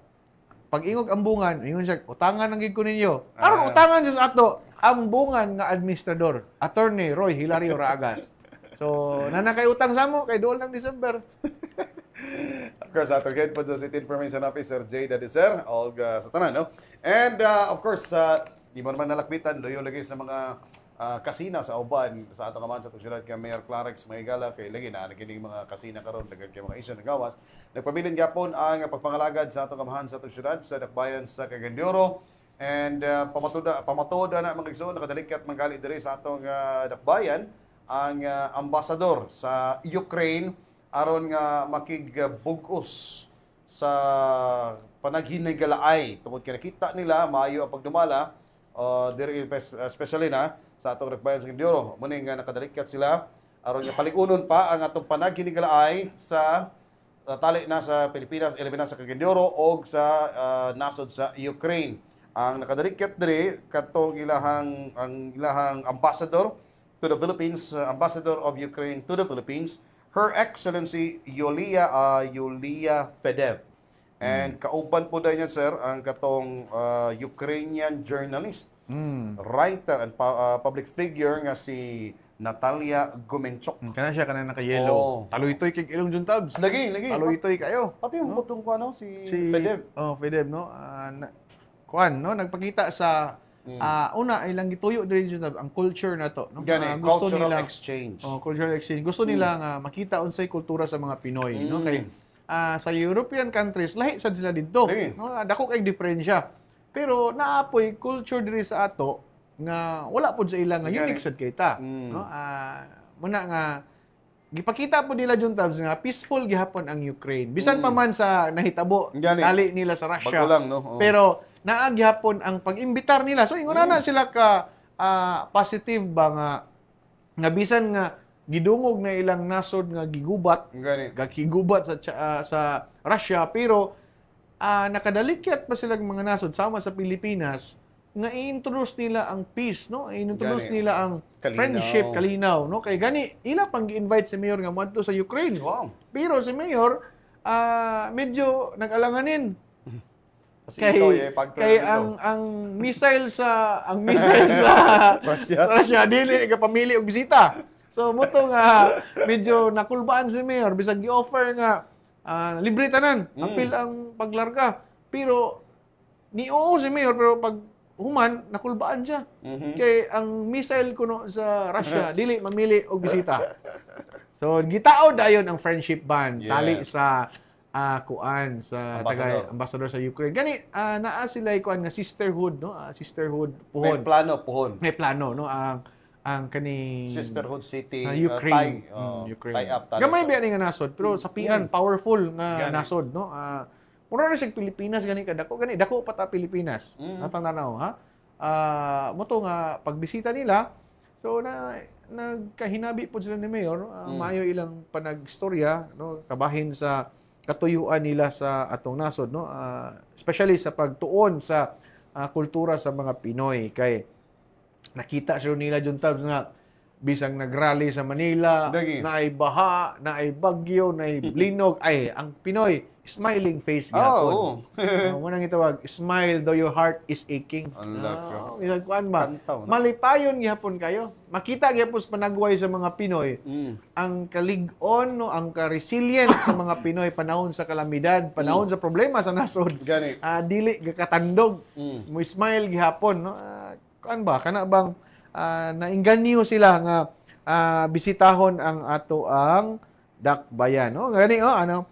pag ingog ambungan, ingon siya, utangan ang gig ko ninyo. Aron utangan siya sa ato, ambungan nga administrador, Attorney Roy Hilario Raagas. So, nanakay utang sa mo, kay doon lang December. Of course, atong head po sa City Information Officer, Jay Dadiser, og sa tanan, no? And, of course, di mo naman nalakbitan, doyo lagi sa mga kasina sa uban sa atong kaman sa itong syudad kay Mayor Clarix Maygala kay lagi na nakinig mga kasina karon dagan kay mga isyu ng gawas. Nagpabilin gyapon ang pagpangalagad sa atong kamahan sa itong syudad sa dakbayan sa Cagayan and pamatuda na mga igsoon nakadalikat manggali diri sa atong dakbayan ang ambasador sa Ukraine aron nga makigbug-os sa panaghinay-galaay tungod kay nakita nila maayo ang pagdumala diri especially na sa atong dakbayan sa Cagayan muning nga nakadalikat sila aron nga paligunon pa ang atong panaghinay-galaay sa tali na sa Pilipinas, elemen na sa Cagayan o sa nasod sa Ukraine. Ang nakadalikat diri katong ilahang ambassador to the Philippines, ambassador of Ukraine to the Philippines, Her Excellency Yulia Fedev. And kauban po dahil niya, sir, ang katong Ukrainian journalist, writer and public figure nga si Natalia Gumenchuk. Kana siya kana naka-yellow. Taloy-toy kay ilong Jun Tabs. Lagi. Taloy-toy kayo. Pati yung butong ko ano, si Fedev. Fedev, no? No? Nagpakita sa una ay lang gituyo diri Jun Tabs ang culture na to, no? Gusto cultural exchange. Cultural exchange. Gusto nila nga makita unsay kultura sa mga Pinoy, no? Kay sa European countries lahi sad sila didto, no? Dako kay diferensya. Pero naapoy culture diri sa ato nga wala pod sa ilang nga unique sad kay ta, no? Muna nga gipakita po nila Jun Tabs nga peaceful gihapon ang Ukraine. Bisan pa man sa nahitabo dali nila sa Russia. Lang, no? Pero naa gihapon ang pag-imbitar nila. So ingon na sila ka positive ba nga bisan nga gidungog na ilang nasod nga gigubat sa Russia pero nakadalikyat pa silang mga nasod sama sa Pilipinas nga i-introduce nila ang peace, no? I-introduce nila ang friendship, kalinaw, no? Kay gani ila pang gi-invite si Mayor nga moadto sa Ukraine. Wow. Pero si Mayor medyo nag-alanganin. Kay ang missile sa Russia dili ka pamili og bisita. So moto nga medyo nakulbaan si Mayor bisag gi-offer nga libre tanan, apil ang paglarga. Pero oo si Mayor pero pag human nakulbaan siya. Kay ang missile kuno sa Russia dili mamili og bisita. So gitao dayon ang friendship band tali sa kuan sa ambassador sa Ukraine. Gani naa sila kuan nga sisterhood, no? Sisterhood puhon. May plano, no? Ang kani Sisterhood City sa Ukraine. Ukraine. Gamay ba ni nga nasod pero sapian powerful nga nasod, no? Mura na siya Pilipinas gani kadako gani dako pa ta Pilipinas. Natanaw ha. Moto nga pagbisita nila so nagkahinabi po sila ni Mayor maayo ilang panagstorya, no? Kabahin sa katuyuan nila sa atong nasod, no? Especially sa pagtuon sa kultura sa mga Pinoy kay nakita siya nila Jun Tabs nga bisang nagrally sa Manila, Dagi. na ay baha, na ay bagyo, na ay blinog, ay ang Pinoy smiling face gyapon. Munang itawag, smile though your heart is aching. Isang kuan ba? Kantaw, no? Malipayon gyapon kayo. Makita gyapon sa panagway sa mga Pinoy ang kalig-on, no, ang ka-resilient sa mga Pinoy panahon sa kalamidad, panahon sa problema sa nasod. Gani. Dili gakatandog. Mo smile gihapon, no. Kuan ba kana bang nainganyo sila nga bisitahon ang ato ang dakbayan, no? Gani ano,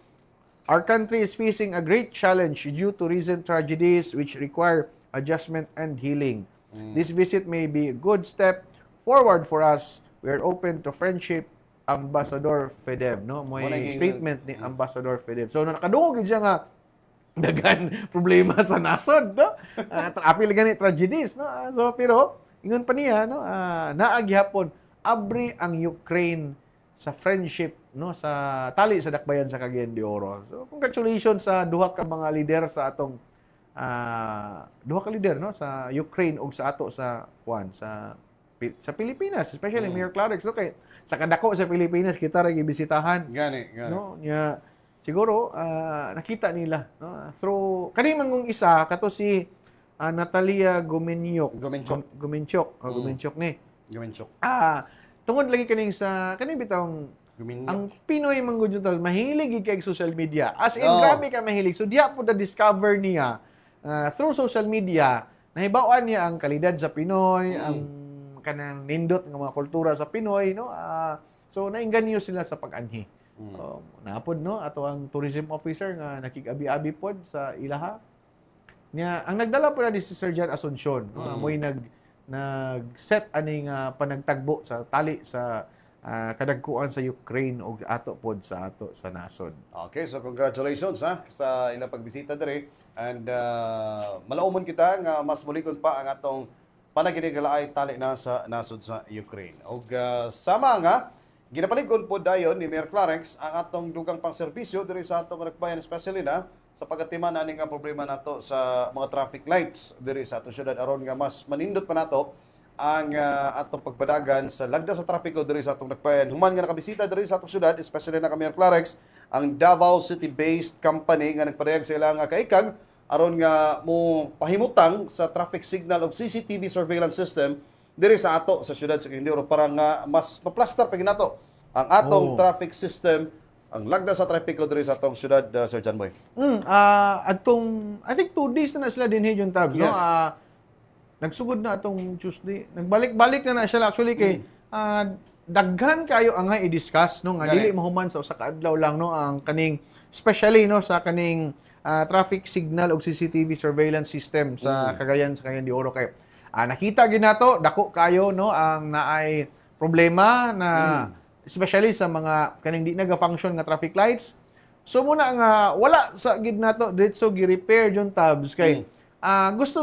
our country is facing a great challenge due to recent tragedies which require adjustment and healing. This visit may be a good step forward for us. We are open to friendship, Ambassador Fedeb, no? May statement ni Ambassador Fedeb. So nakadungog gyud siya nga dagan problema sa nasod, no? Apil gani tragedies, no? So pero ingon pa niya, no, naagyapon abri ang Ukraine sa friendship, no, sa tali sa dakbayan sa Cagayan de Oro. So congratulations sa duha ka mga leader sa atong duha ka leader, no, sa Ukraine ug sa ato sa sa Pilipinas, especially Mayor Clarix. Okay, sa kadako sa Pilipinas kita ra gibisitahan. Gani. No, nya siguro nakita nila, no, through kani mangong isa kato si Natalia Gumenchuk ni. Gumenchuk. Tungod lagi kaning sa kaning bitawng ang Pinoy manggod yun mahilig kay social media. As in grabe ka mahilig. So diya po discover niya through social media nahibawan niya ang kalidad sa Pinoy, ang kanang nindot nga mga kultura sa Pinoy, no. So nainganyo sila sa pag-anhi. Napod, no, ato ang tourism officer nga nakig-abi-abi pod sa ilaha. Nya ang nagdala po na si Sir John Asuncion, no, mo'y nag-set aning panagtagbo sa tali sa kadagkuan sa Ukraine ug ato pod sa ato sa nasod. Okay, so congratulations sa ilang pagbisita diri and malaumon kita nga mas mulikon pa ang atong panaginigalaay tali na sa nasod sa Ukraine. Ug sama nga ginapalig-on po dayon ni Mayor Clarix ang atong dugang pangserbisyo diri sa atong Rakbayan, especially na sa pagatiman ani nga problema nato sa mga traffic lights diri sa atong syudad aron nga mas manindot pa nato ang atong pagpadagan sa lagda sa trapiko diri sa atong Dakbayan. Human nga nakabisita diri sa atong syudad, especially na Mayor Clarix, ang Davao City-based company nga nagpadayag sa ilang kaikag aron nga mo pahimutang sa traffic signal of CCTV surveillance system diri sa ato sa syudad sa Cagayan de Oro para nga mas maplaster pa ginato ang atong traffic system, ang lagda sa trapiko diri sa atong syudad, Sir John Boy. Atong I think 2 days na sila dinhi yung tabs, Yes. no. Nagsugod na atong Tuesday. Nagbalik-balik na sila actually kay daghan kayo ang i-discuss, no, nga dili mahuman sa usa ka adlaw lang, no, ang kaning especially, no, sa kaning traffic signal ug CCTV surveillance system sa Cagayan de Oro kay nakita gyud nato dako kayo, no, ang naay problema na especially sa mga kaning di naga-function nga traffic lights. So muna nga wala sa gid nato diretso gi-repair yung tabs kay gusto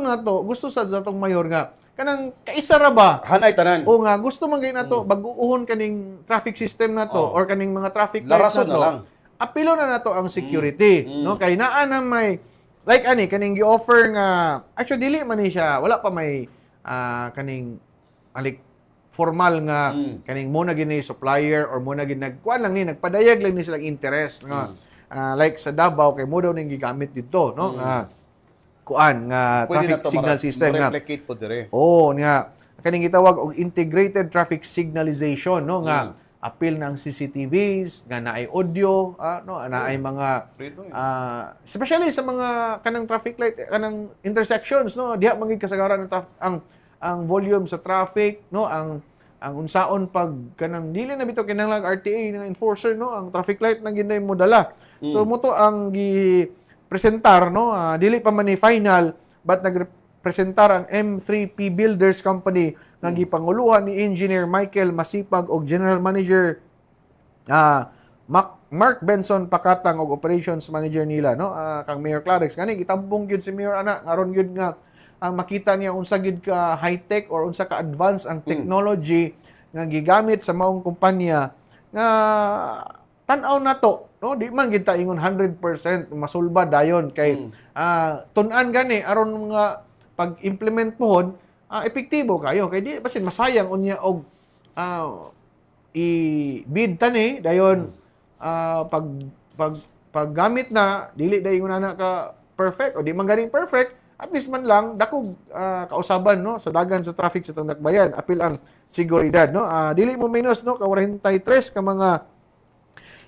sa atong mayor nga kanang kaisa ra ba Hanay tanan. o nga gusto man gyud nato bag-uuhon kaning traffic system nato or kaning mga traffic lights Larason nato. na lang. Apilo na nato ang security, no, kay naa na may like kaning gi-offer nga actually dili man ni siya, wala pa may kaning formal nga kaning mo na gini supplier or mo na gini nagkuan lang ni nagpadayag lang ni silang interest nga like sa Davao kay mo daw ning gigamit dito, no, nga kuan nga Pwede traffic signal system nga replicate po dire. nga kaning gitawag og integrated traffic signalization, no, nga apil ng CCTVs nga naay audio, no, naay mga especially sa mga kanang traffic light kanang intersections, no, diha man gid kasagaran ang volume sa traffic, no, ang unsaon pag kanang dili na bitaw kinahanglan RTA nga enforcer, no, ang traffic light na ginay mo dala. So mo to ang gi-presentar, no, dili pa man ni final but nagrepresentar ang M3P Builders Company nga gipanguluhan ni Engineer Michael Masipag og General Manager Mark Benson Pakatang og Operations Manager nila, no, kang Mayor Clarix kani gitampong gyud si Mayor ana aron gyud nga ang makita niya unsa gid ka high-tech or unsa ka advance ang technology nga gigamit sa maong kumpanya nga tan-aw nato, no, di man gid ta ingon 100% masulba dayon kay tun-an gani aron nga pag-implement pohon epektibo kayo kay di basin masayang unya og i-bid tani dayon paggamit na dili dayon na ka perfect o di man ganing perfect, at least man lang dakog kausaban no sa dagan sa traffic sa Tandakbayan, apil ang seguridad no. Dili mo minus no ka 43 ka mga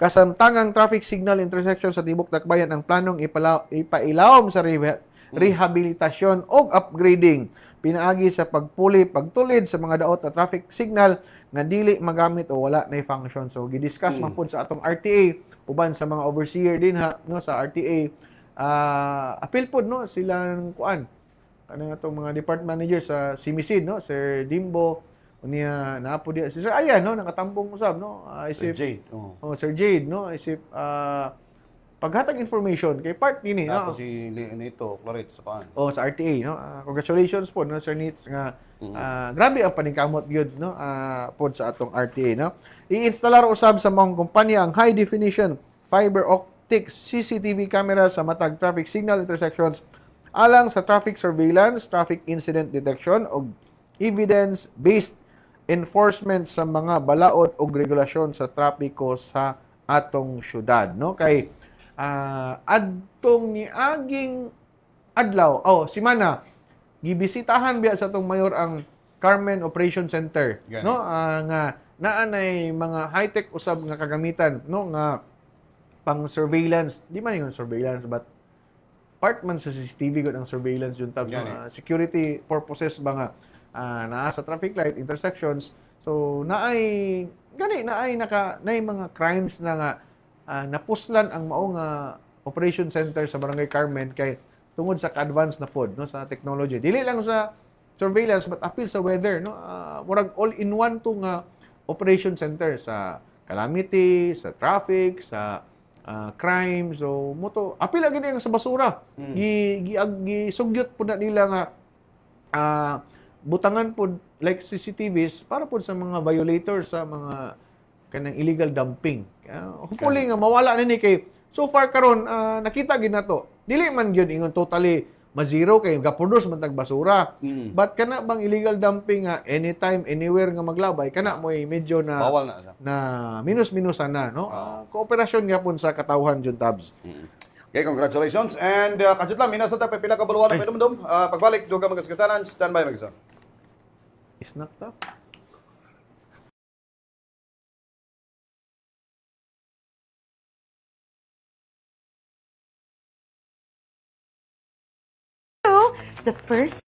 kasamtangang traffic signal intersection sa tibok Dakbayan ang planong ipailawom sa rehabilitasyon o upgrading pinaagi sa pagpuli pagtulid sa mga daot na traffic signal nga dili magamit o wala na function. So gidiscuss man pud sa atong RTA uban sa mga overseer din no sa RTA. Apil pod no silang kuan kanang atong mga department manager sa Simisid no, Sir Dimbo unya naapo dia si Sir Ayan no nakatambong usab no, isip Jade. Sir Jade no, isip paghatag information kay part nini no. Tapos si nito Claret sa paan. Sa RTA no. Congratulations po no Sir Nitz nga grabe ang paningkamot gyud no pod sa atong RTA no. I-instalar usab sa mga kumpanya ang high definition fiber optic CCTV camera sa matag traffic signal intersections alang sa traffic surveillance, traffic incident detection ug evidence-based enforcement sa mga balaod ug regulasyon sa trapiko sa atong syudad no. Kay adtong niaging adlaw simana gibisitahan biya sa atong mayor ang Carmen Operation Center no nga naanay mga high-tech usab nga kagamitan no nga pang surveillance, di man yung surveillance but part man sa CCTV gud ang surveillance yung tab security purposes ba nga naa sa traffic light intersections. So naay mga crimes na nga napuslan ang mao nga operation center sa Barangay Carmen kay tungod sa ka-advance na pod no sa technology. Dili lang sa surveillance but apil sa weather no. Murag all in one to nga operation center sa calamity, sa traffic, sa crime. So moto apil lagi nga sa basura. Gisugyot pud na nila nga butangan pod like CCTVs para pod sa mga violators sa mga kanang illegal dumping. Hopefully nga mawala na ni kay so far karon nakita gid nato. Dili man gyud ingon totally ma-zero kay gaproduce man tag basura. But kana bang illegal dumping nga anytime anywhere nga maglabay kana mo'y medyo na bawal na na minus-minusan na no. Kooperasyon gyapon sa katawhan jud tabs. Okay, congratulations. And kadto lang minasa ta pila ka baluan na pinumdum. Pagbalik duga mga sekretarian, standby magsa. Isnak ta. The first.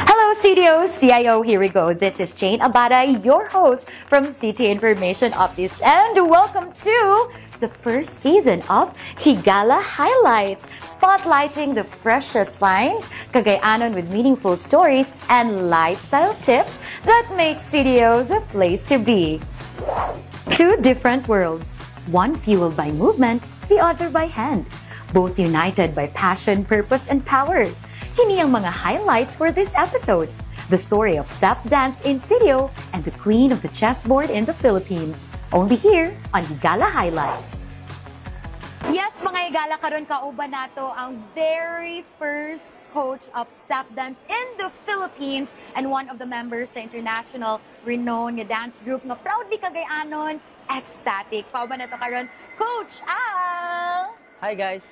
Hello, CDO, CIO, here we go. This is Jane Abada, your host from City Information Office, and welcome to the first season of Higala Highlights, spotlighting the freshest finds, Cagayanon with meaningful stories, and lifestyle tips that make CDO the place to be. Two different worlds, one fueled by movement, the other by hand. Both united by passion, purpose, and power. Kini ang mga highlights for this episode. The story of step dance in CDO and the queen of the chessboard in the Philippines. Only here on Higala Highlights. Yes, mga Higala, karon kauban nato ang very first coach of step dance in the Philippines and one of the members sa international renowned nga dance group nga proudly Cagayanon, Ecstatic. Kauban nato karon Coach Al. Hi guys!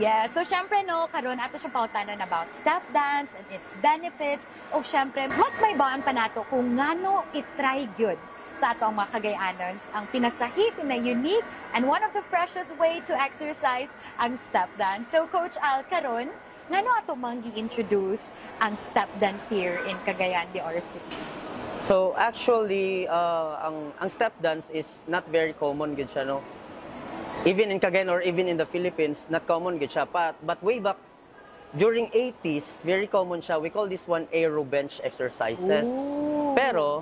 Yeah, so syempre no, karon ato siya pautanan about step dance and its benefits. O syempre, mas may baan pa nato kung ngano itry gyud sa ato ang mga Cagayanons ang pinasahi, pina-unique, and one of the freshest way to exercise ang step dance. So Coach Al, karon, ngano ato mang gi-introduce ang step dance here in Cagayan de Oro City? So actually, ang step dance is not very common gid siya, no? Even in Cagayan or even in the Philippines, not common gid siya. But way back, during 80s, very common siya. We call this one aero bench exercises. Ooh. Pero,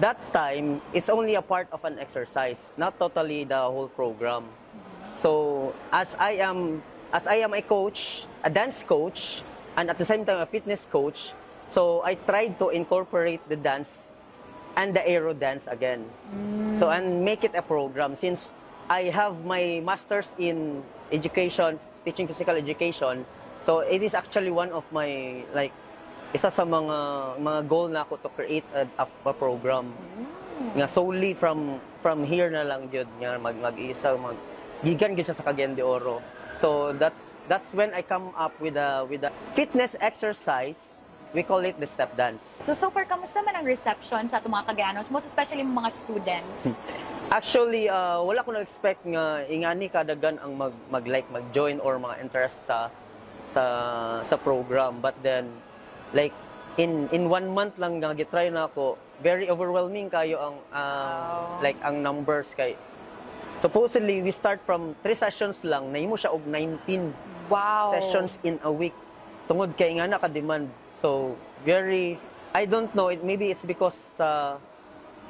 that time, it's only a part of an exercise, not totally the whole program. So, as I am a coach, a dance coach, and at the same time a fitness coach, so I tried to incorporate the dance and the aero dance again. So, and make it a program since I have my master's in education, teaching physical education. So it is actually one of my isa sa mga goal na ako to create a program nga solely from here na lang jud nga mag-isa gigan gyud siya sa Cagayan de Oro. So that's when I come up with a fitness exercise. We call it the step dance. So far, kamusta man ang reception sa itong mga Cagayanos, most especially mga students? Actually, wala ko na-expect nga ingani kadagan ang mag-join or mga interest sa program. But then, like, in 1 month lang nga gitry na ako, very overwhelming kayo ang like ang numbers kay. Supposedly, we start from 3 sessions lang, nahimo siya og 19 sessions in a week. Tungod kay nga naka-demand. So, I don't know, maybe it's because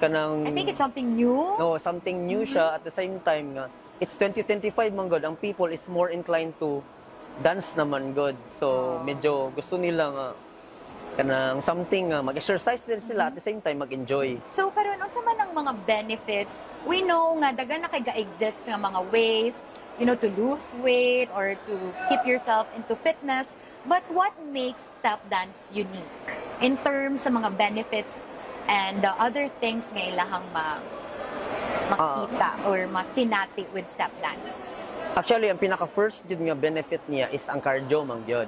kanang... I think it's something new. No, something new siya. At the same time, it's 2025 man god. Ang people is more inclined to dance naman god. So, medyo gusto nila nga kanang something, mag-exercise din sila at the same time mag-enjoy. So, pero ano sa man ang mga benefits? We know nga, dagan na exist nga mga ways, to lose weight or to keep yourself into fitness. But what makes step dance unique in terms sa mga benefits and other things nga ilahang makita or masinati with step dance? Actually, ang pinaka-first yun nga benefit niya is ang cardio mang yun.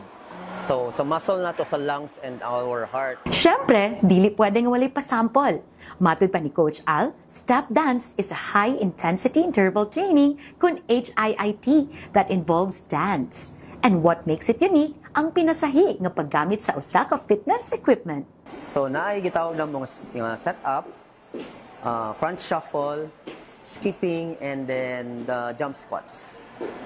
So, sa muscle na to sa lungs and our heart. Siyempre, dili pwede nga walay pasample. Matud pa ni Coach Al, step dance is a high-intensity interval training kung HIIT that involves dance. And what makes it unique, ang pinasahi nga paggamit sa usa ka fitness equipment. So, naay gitawag na mga setup, front shuffle, skipping, and then the jump squats.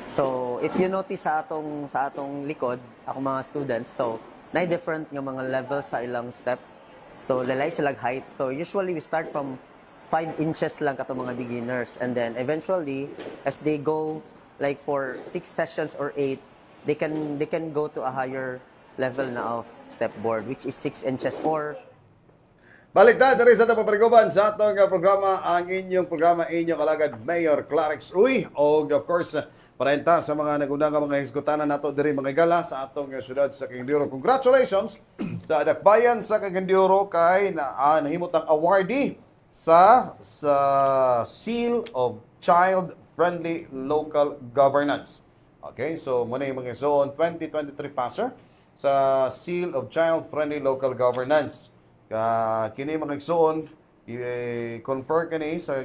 So, if you notice sa atong likod, ako mga students, so, naay different nga mga levels sa ilang step. So, lalay sila height. So, usually we start from 5 inches lang kato mga beginners. And then, eventually, as they go, like for 6 sessions or 8, they can go to a higher level na of step board, which is 6 inches or... Baliktad, diri sa papariguban sa atong programa, ang inyong programa, inyong alagad, Mayor Clarix Uy. O of course, parenta sa mga nagunang mga higskutanan nato diri mga gala sa atong syudad sa Cagayan de Oro. Congratulations sa dakbayan sa Cagayan de Oro kay nahimot ang awardee sa Seal of Child-Friendly Local Governance. Okay, so muna yung mga zone 2023 passer sa Seal of Child-Friendly Local Governance. Kini mga zone, i-confer kani sa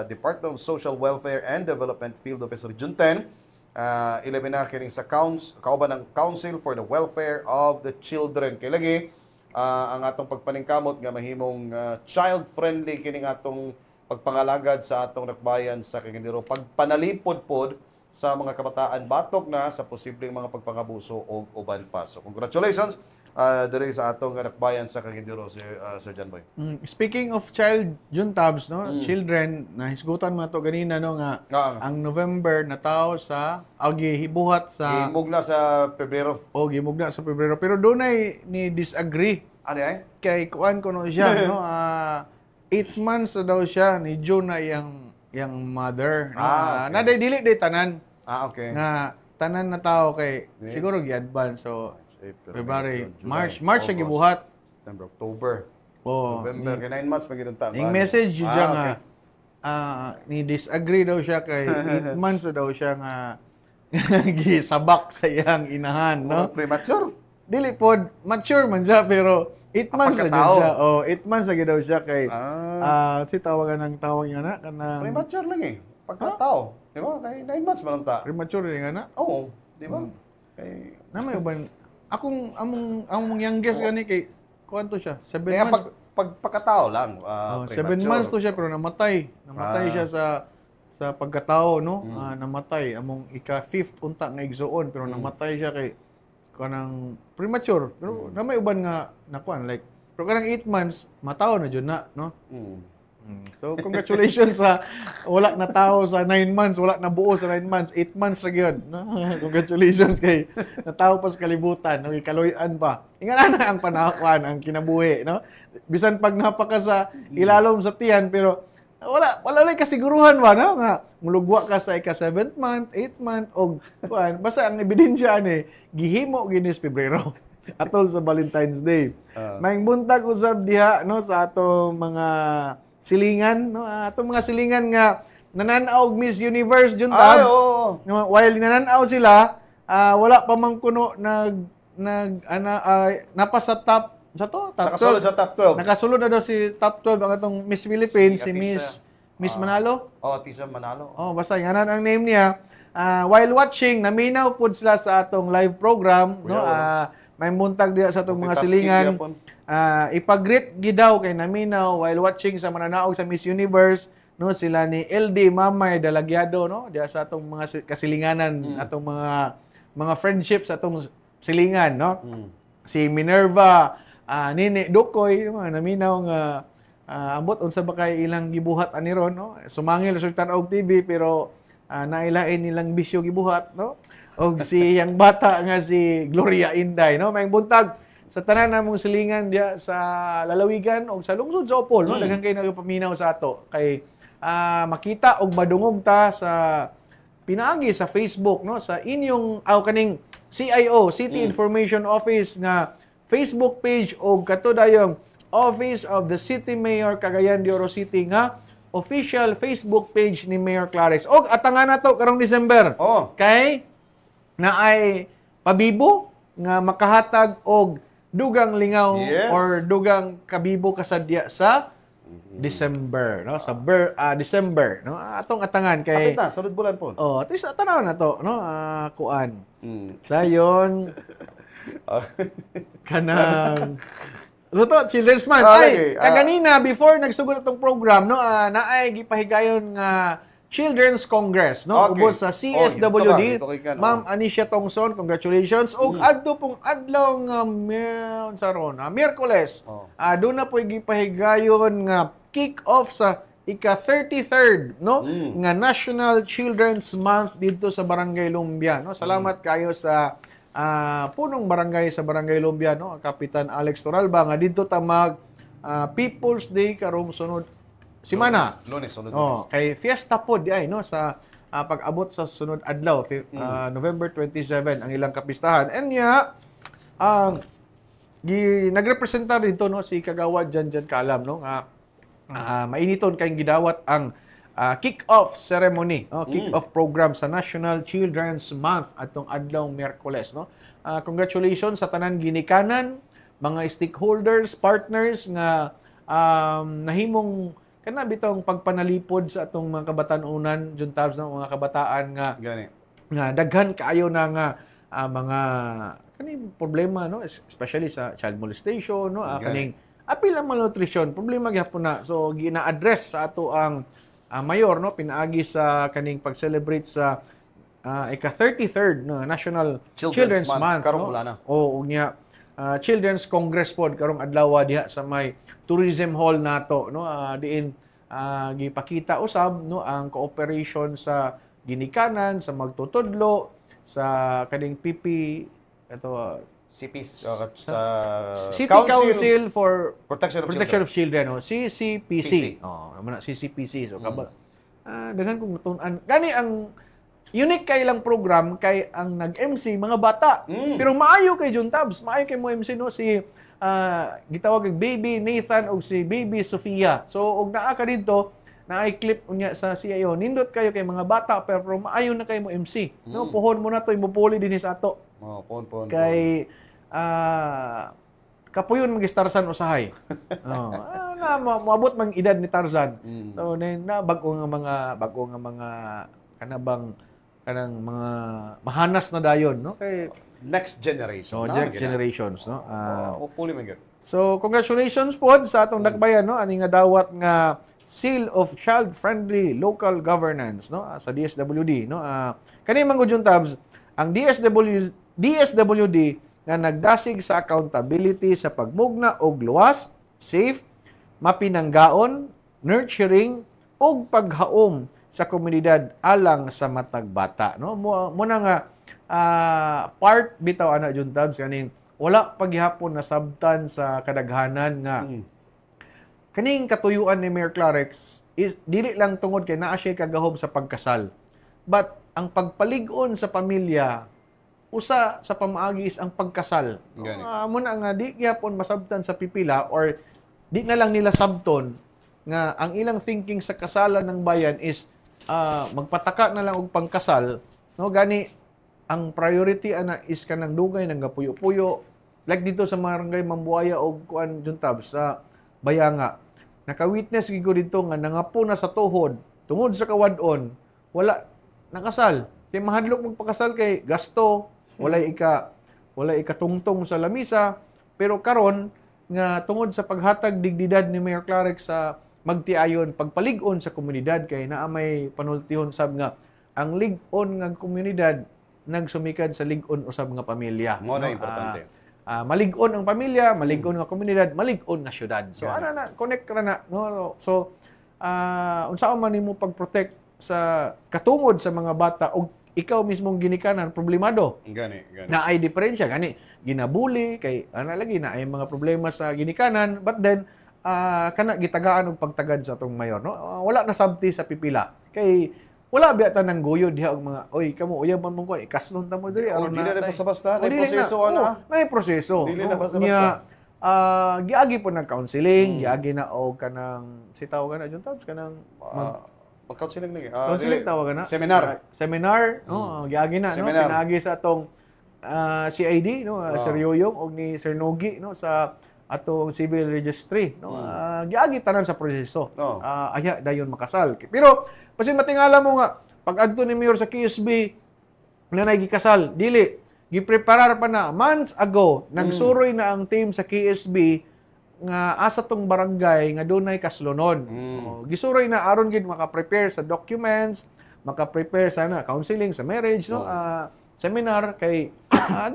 Department of Social Welfare and Development Field Office Region 10. Ilabi na kini sa kauban ng Council for the Welfare of the Children. Kay lagi, ang atong pagpaningkamot nga mahimong child-friendly kini atong pagpangalagad sa atong nakbayan sa Cagayan de Oro. Pagpanalipod pod sa mga kabataan batok na sa posibleng mga pagpangabuso o uban pa. So congratulations diri sa atong nakbayan sa Cagayan de Oro, Sir John Boy. Speaking of child juntabs, no? Children, nahisgutan mo to ganina no nga ang November nataw sa hibuhat sa gimugna sa Pebrero. Gimugna sa Pebrero, pero dunay ni disagree. Ano ay? Kay kuan ko no siya no 8 months na daw siya ni June na yang mother. Okay. Na dili day tanan. Okay. Nga tanan na tao kay siguro gi-advance. So February, March siya gibuhat. September, October, November, 9 months magidunta. Ning message yun nga ni disagree daw siya kay 8 months na daw siya nga gisabak sa iyang inahan, no? Premature. Dili pod mature man siya pero 8 months na daw siya. 8 months na daw siya kay si tawagan ng tawag niya na kanang premature lang eh. Pagkatao, di ba? Kay 9 months man ta. Premature rin nga na? Oo, di ba? Kay may uban among youngest gani kay kuanto siya 7 kaya months. pagkatao lang. 7 months to siya pero namatay siya sa pagkatao, no? Namatay among ika-5th unta nga igsuon pero namatay siya kay kanang premature. Pero na may uban nga nakuan like pero kanang 8 months mataw na jud na, no? So congratulations sa wala na tao sa 9 months, wala na buo sa 9 months, 8 months ra gyud, no? Congratulations kay natawo pa sa kalibutan, no? Ikaluyan pa. Ingana na ang panahon, ang kinabuhi, no? Bisan pag napaka sa ilalom sa tiyan pero wala lang kasiguruhan ba no nga mulugwa ka sa ika 7th month, 8th month og kuan basta ang ebidensya ani gihimo ginis Pebrero atol sa Valentine's Day. Maing buntag usab diha no sa atong mga silingan no atong mga silingan nga nananaw og Miss Universe jud tabs. While nananaw sila wala pa man kuno napa sa top sa to, top 12. Nakasulod sa top 12. Nakasulod na daw si top 12 ang atong Miss Philippines, si Miss Manalo. Tisa Manalo. Basta yan ang name niya. While watching, naminaw po sila sa atong live program. No? May muntag diya sa atong mga silingan. Ipag-greet gidaw kay naminaw while watching sa mananaog sa Miss Universe. No? Sila ni LD Mamay Dalagyado. No? Diya sa atong mga kasilinganan, atong mga friendships, atong silingan. No? Si Minerva, Nini Dukoy, naminaw nga ambot unsa ba kay ilang gibuhat ani ron no sumangil sa Tan-og TV pero nailain nilang bisyo gibuhat no og si yang bata nga si Gloria Inday no may buntag sa tanan namong silingan diya sa lalawigan og sa lungsod sa Opol no daghang kay nagapaminaw sa ato kay makita og madungog ta sa pinaagi sa Facebook no sa inyong kaning CIO City Information Office nga Facebook page o katudayong Office of the City Mayor Cagayan de Oro City nga official Facebook page ni Mayor Clarix. Og atangan na to karong December. Kay naay pabibo nga makahatag og dugang lingaw or dugang kabibo kasadya sa December no sa December no atong atangan kay kapit na sunod bulan po. At least tanaw na to no kuan. Dayon kanang so to Children's Month kaganina before nagsugod atong program no naay gipahigayon nga Children's Congress no ubos sa CSWD Ma'am Anisha Tongson, congratulations og adto pong adlaw nga Miyerkules do na po gipahigayon nga kick off sa ika 33rd no nga National Children's Month dito sa Barangay Lumbia no salamat kayo sa punong barangay sa Barangay Lumbia no Kapitan Alex Toralba nga didto ta mag People's Day karong sunod semana Lunes sunod kay fiesta pod di ay no sa pag-abot sa sunod adlaw November 27 ang ilang kapistahan and nagrepresenta dito no si Kagawad Janjan Kalam no nga mainiton kayong gidawat ang kick-off ceremony, kick-off program sa National Children's Month atong adlaw Miyerkules no. Congratulations sa tanan ginikanan, mga stakeholders, partners nga nahimong kana bitong pagpanalipod sa atong mga kabatan-unan juntabs ng mga kabataan nga daghan kaayo na nga mga kani problema no especially sa child molestation no kaning apil ang malnutrition problema gyapon na so gina-address sa ato ang mayor no pinaagi sa kaning pag-celebrate sa ika 33rd no National Children's Month karong no? Unya Children's Congress pod karong adlaw diha sa may tourism hall nato no diin gipakita usab no ang cooperation sa ginikanan sa magtutudlo sa kaning PP CPC City Council for Protection of Children no CCPC CCPC so daghan kong natun-an gani ang unique kay lang program kay ang nag-MC mga bata pero maayo kay Juntabs maayo kay mo MC no si gitawag og Baby Nathan o si Baby Sofia so og naa ka didto naay clip unya sa CIO nindot kayo kay mga bata pero maayo na kay mo MC no puhon mo na to imupuli dinhi sa ato puhon kay kapuyon mag Tarzan usahay na moabot mang edad ni Tarzan so na bag-o nga mga kanang mga mahanas na dayon no kay next generation next generations no hopefully man gyud so congratulations pod sa atong dakbayan no ani nga dawat nga Seal of Child Friendly Local Governance no sa DSWD no kani manggod yung tabs ang DSWD nga nagdasig sa accountability sa pagmugna og luwas, safe, mapinanggaon, nurturing ug paghaom sa komunidad alang sa matag bata no mo na nga part bitaw ana jud tabs kaning wala paghihapon na sabtan sa kadaghanan nga kaning katuyuan ni Mayor Clarex is dili lang tungod kay naa siya kagahom sa pagkasal. But ang pagpalig-on sa pamilya usa sa pamaagi is ang pagkasal. Muna nga di gyapon masabtan sa pipila or di na lang nila sabton nga ang ilang thinking sa kasalan ng bayan is magpataka na lang og pangkasal, no, gani ang priority ana is kanang dugay nang gapuyo-puyo like dito sa barangay Mambuaya og kuan juntab sa Bayanga. Naka-witness gyud ko dito nga nangapo na sa tuhod tungod sa kawadon wala nakasal. Kay mahadlok magpakasal kay gasto, walay ikatungtong sa lamisa, pero karon nga tungod sa paghatag digdidad ni Mayor Clarex sa magtiayon pagpalig-on sa komunidad kay naa may panultihon sab nga ang lig-on nga komunidad nagsumikad sa lig-on usab nga pamilya. Mo na importante. Malig-on ang pamilya, malig-on nga komunidad, malig-on nga syudad. So ana na connect ra na, no? So unsaon man nimo pag-protect sa katungod sa mga bata o ikaw mismong ginikanan problemado. Gani. Na ay diferensya gani ginabuli kay ana lagi na ay mga problema sa ginikanan but then kana gitagaan og pagtagad sa atong mayor, no? Wala na sabti sa pipila kay wala biya ta nang guyod diha og mga oy kamo uyab man mo ko ikaslon ta mo diri aron dili na basta-basta na dili proseso ana. Na proseso. Dili na basta-basta. Giagi po nag-counseling, giagi na og kanang sitaw kana jud tabs kanang mag-counseling lagi. counseling tawag na. Seminar, no? Giagi na, no? Pinaagi sa atong CID, no? Sir Yoyong og ni Sir Nogi, no? Sa atong civil registry, no? Giagi tanan sa proseso. Aya dayon makasal. Pero pasin matingala mo nga pag adto ni Mayor sa KSB na nagikasal, dili gipreparar pa na months ago nagsuroy na ang team sa KSB nga asa tong barangay nga dunay kaslonon. Gisuroy na aron gid maka-prepare sa documents, maka-prepare sana counseling sa marriage, no? Seminar kay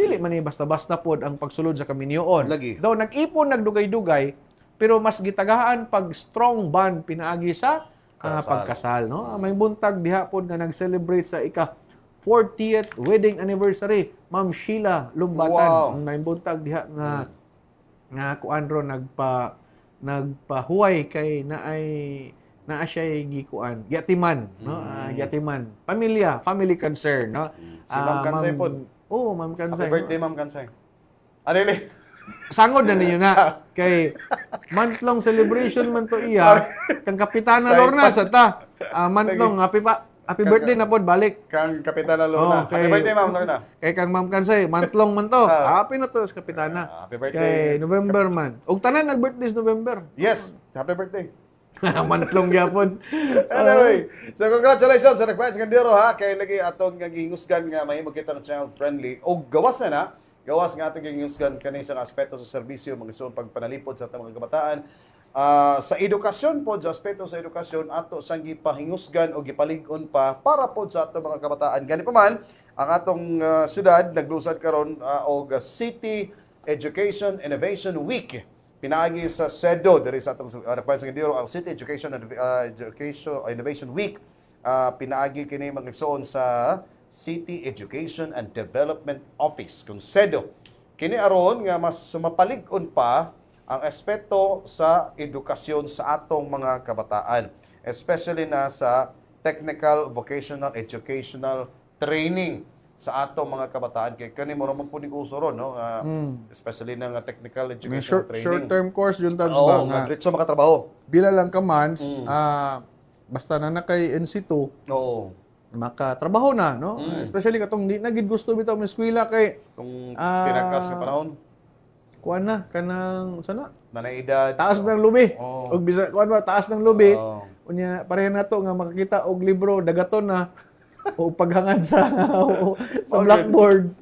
dili man ni basta-basta pod ang pagsulod sa kaminyoon. Daw nag-ipon nagdugay-dugay pero mas gitagahan pag strong bond pinaagi sa pagkasal, no? May buntag diha pod nga nag-celebrate sa 40th wedding anniversary Ma'am Sheila Lumbatan. May buntag diha nga kuan ro nagpahuway kay naa siya gikuan yatiman, no? Yatiman family concern, no? Si Ma'am Kansay pod. Ma'am Kansay. Happy birthday Ma'am Kansay. Adili. Sangod na ninyo na kay month long celebration man to iya kang Kapitana Lorna sa ta month long happy birthday na pod balik kang Kapitana Lorna. Happy birthday Ma'am Lorna. Kay kang Ma'am Kansay month-long man to. Happy na to sa Kapitana. Happy birthday. Kay November man. Ug tanan nag-birthday sa November. Yes, happy birthday. Month-long gyapon. Anyway, so congratulations sa Request Gandero ha kay lagi atong gihingusgan nga mahimo kita ng child friendly og gawas na nga atong gihingusgan kani sa aspeto sa serbisyo mga pagpanalipod sa atong mga kabataan. Sa edukasyon po, sa aspeto sa edukasyon, ato sang gipahingusgan o gipalig-on pa para po sa ato mga kabataan. Gani pa man, ang atong syudad naglusad karon og City Education Innovation Week. Pinaagi sa SEDO, diri sa atong Gandiro, ang City Education Innovation Week. Pinaagi kini magigsoon sa City Education and Development Office, kung SEDO. Kini aron nga mas sumapalig-on pa ang aspeto sa edukasyon sa atong mga kabataan, especially na sa technical, vocational, educational training sa atong mga kabataan. Kay kani mo naman po ni Kusoro, no? Especially na nga technical educational training. Short-term course yun tabs ba nga. Diretso makatrabaho. Bila lang ka months, basta na kay NC2, makatrabaho na, no? Especially katong di na gid gusto bitaw mo eskwela kay kung tinakas sa panahon. Kuan na kanang sana nanaedad taas ng lubi og bisa kuan ba taas ng lubi unya pareha nato nga makakita og libro dagaton na o paghangad sa blackboard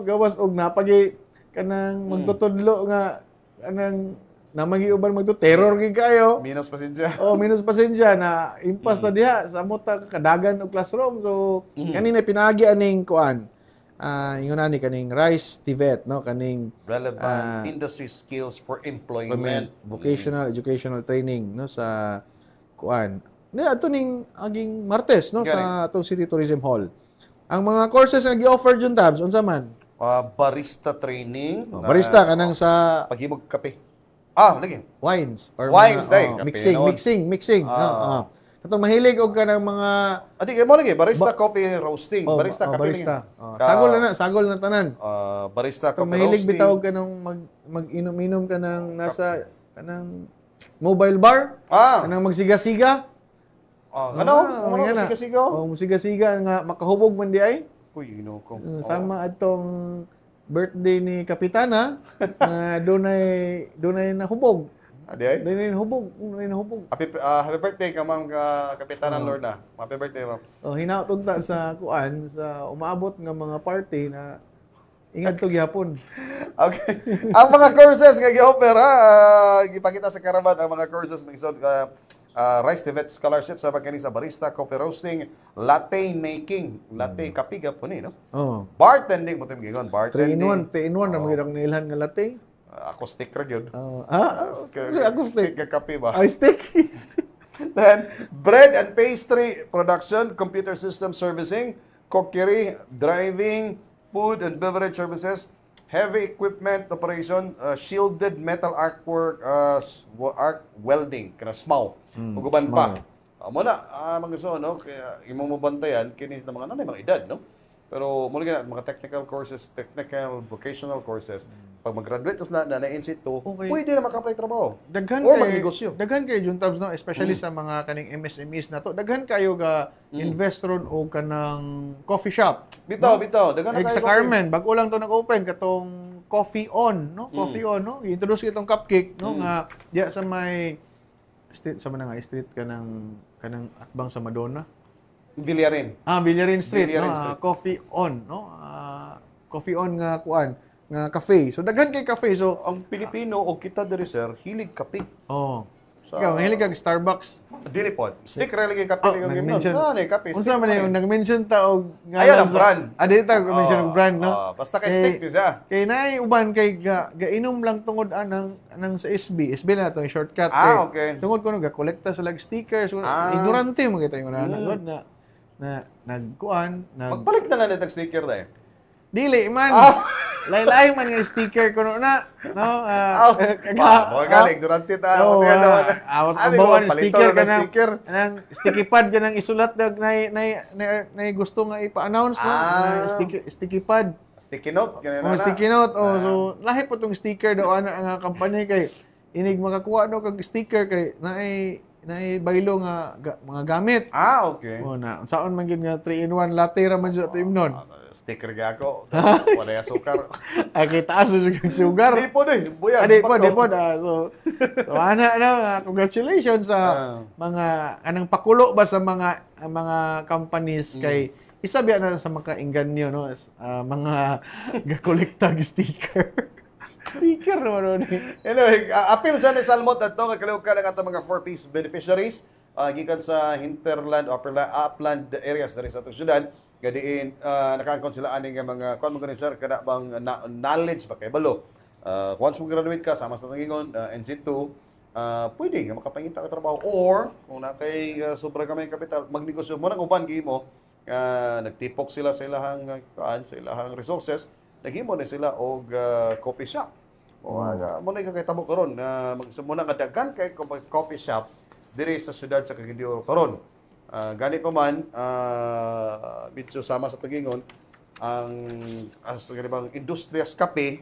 gawas og napagi kanang magtutudlo nga kanang namagiuban terror gid kayo minus pasensya na impas na diha sa muta kadagan og classroom so kanina pinaagi aning kuan ingon ani kaning RISE TVET, no, kaning relevant industry skills for employment, vocational educational training, no, sa kuan ato ning aging Martes, no, sa atong City Tourism Hall. Ang mga courses nga gi-offer jud tabs unsa man? Barista training, barista kanang sa paghimog kape. Lagi. Wines or Wines, mga, day. Kape mixing. Katong mahilig og kanang mga Adi kay mo lagi barista coffee roasting. Barista kape barista. lagi. Sagol na tanan. Barista Kung coffee mahilig roasting. bitaw ka nang mag-inom-inom ka nang nasa kanang mobile bar, kanang magsiga-siga. Ano siga-sigaw? Musiga-siga nga makahubog man di ay. Uy, ko. Sama atong birthday ni Kapitana, dunay nahubog. Adi ay? Dunay nahubog. Happy birthday ka ma'am Kapitanan Lorna. Happy birthday ma'am. Hinaot unta sa umaabot nga mga party na ingad to gyapon. Okay. Ang mga courses nga gi-offer gipakita sa karaban ang mga courses magsod Rice Tivet Scholarship sa pagkani sa barista, coffee roasting, latte making, latte kape gapon no? Bartending mo tayong gigon, bartending. 3 in 1 na mga nilhan nga latte. Acoustic ra gyud. Acoustic ka kape ba? Ay stick. Then bread and pastry production, computer system servicing, cookery, driving, food and beverage services, heavy equipment operation, shielded metal artwork, arc welding, kana SMAW. Uguban pa. Amo na mga so no kaya imo mo bantayan kini sa mga mga edad no. Pero mo lagi mga technical courses, technical vocational courses. Pag mag-graduate na in situ, pwede na maka-apply trabaho. Daghan or kay magnegosyo. Daghan kay juntabs no, especially sa mga kaning MSMEs na to. Daghan kayo ga invest ron o kanang coffee shop. Bitaw. Daghan na kayo. Sa Carmen, bago lang to nag-open katong Coffee On, no? Coffee On, no? I-introduce itong cupcake, no? Nga diya sa may street sa manang street kanang atbang sa Madonna. Villarin. Villarin Street, Villarin no? Street. Coffee On, no? Coffee On nga kuan, nga cafe. So daghan kay cafe. So Ang Pilipino o kita diri sir, hilig kape. ikaw mahilig kag Starbucks. Dili pod. Stick ra lagi kape yung nag-mention. kape. Unsa man yung nag-mention ta og Ayaw ang brand. Dili ta mention og brand, no? Basta kay stick di siya. Kay naay uban kay gainom lang tungod anang sa SB na to yung shortcut okay. tungod kuno ga kolekta sa stickers. Ignorante mo kita yung na nagkuan Magpalit na lang ng sticker dahil. dili man. Laylay man nga sticker kuno na, no? Galing durante ta. Awat bawan sticker kanang sticky pad kanang isulat dag nay gusto nga ipa-announce, no? Sticky pad. Sticky note Sticky note. So lahi po tong sticker daw ana nga company kay inig makakuha daw kag sticker kay naay baylo nga mga gamit. Okay. Na saon man gyud nga 3-in-1 latte ra man jud to imnon. Sticker ga ako. Wala yung sukar. Ay kita aso jud sugar. Di po din. Buya. Di po. So ana na congratulations sa mga anang pakulo ba sa mga companies kay isa biya na sa makainganyo, no? Mga gakolekta sticker. Sticker naman ni. Anyway, appeal sa ni Salmot at nga kaliukan ang atong mga 4-piece beneficiaries gikan sa hinterland upland areas diri sa atong syudad. Gadiin nakaangkon sila ani nga mga kuan mo sir kada bang knowledge ba kay balo. Once mo graduate ka sama sa tangingon NC2 pwede nga makapangita ka trabaho or kung na kay sobra ka may kapital magnegosyo mo nang uban gihimo nagtipok sila sa ilahang sa ilahang resources naghimo na sila og coffee shop. Mo na kakitabo karon magsumuna nga daghan kay coffee shop diri sa syudad sa Cagayan karon. Gani pa man bitso sama sa tagingon ang ganibang industriyas kape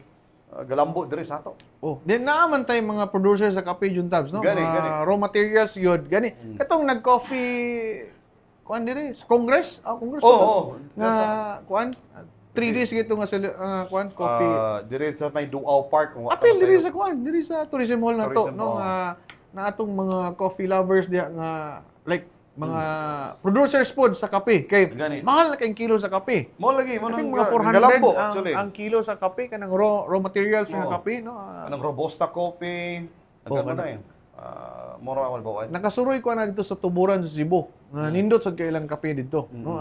galambo diri sa ato. Di naaman tay mga producer sa kape juntabs, no? Gani. Raw materials yun. Gani. Katong nag-coffee kuan diri Congress? Congress. Nga kuan 3 days gito nga sila kuan coffee. Diri sa may Duaw Park kung apil diri sa kuan, diri sa tourism hall na to, no? Na atong mga coffee lovers diya nga like mga producers food sa kape kay mahal na kayong kilo sa kape. Mo lagi mo nang mga 400 galambo actually. Ang kilo sa kape kanang raw materials nga kape, no? Anong Robusta coffee. Ano na yan? Mura awal bawal. Nakasuroy ko na dito sa tuburan sa Cebu. Nindot sad kay ilang kape dito, no?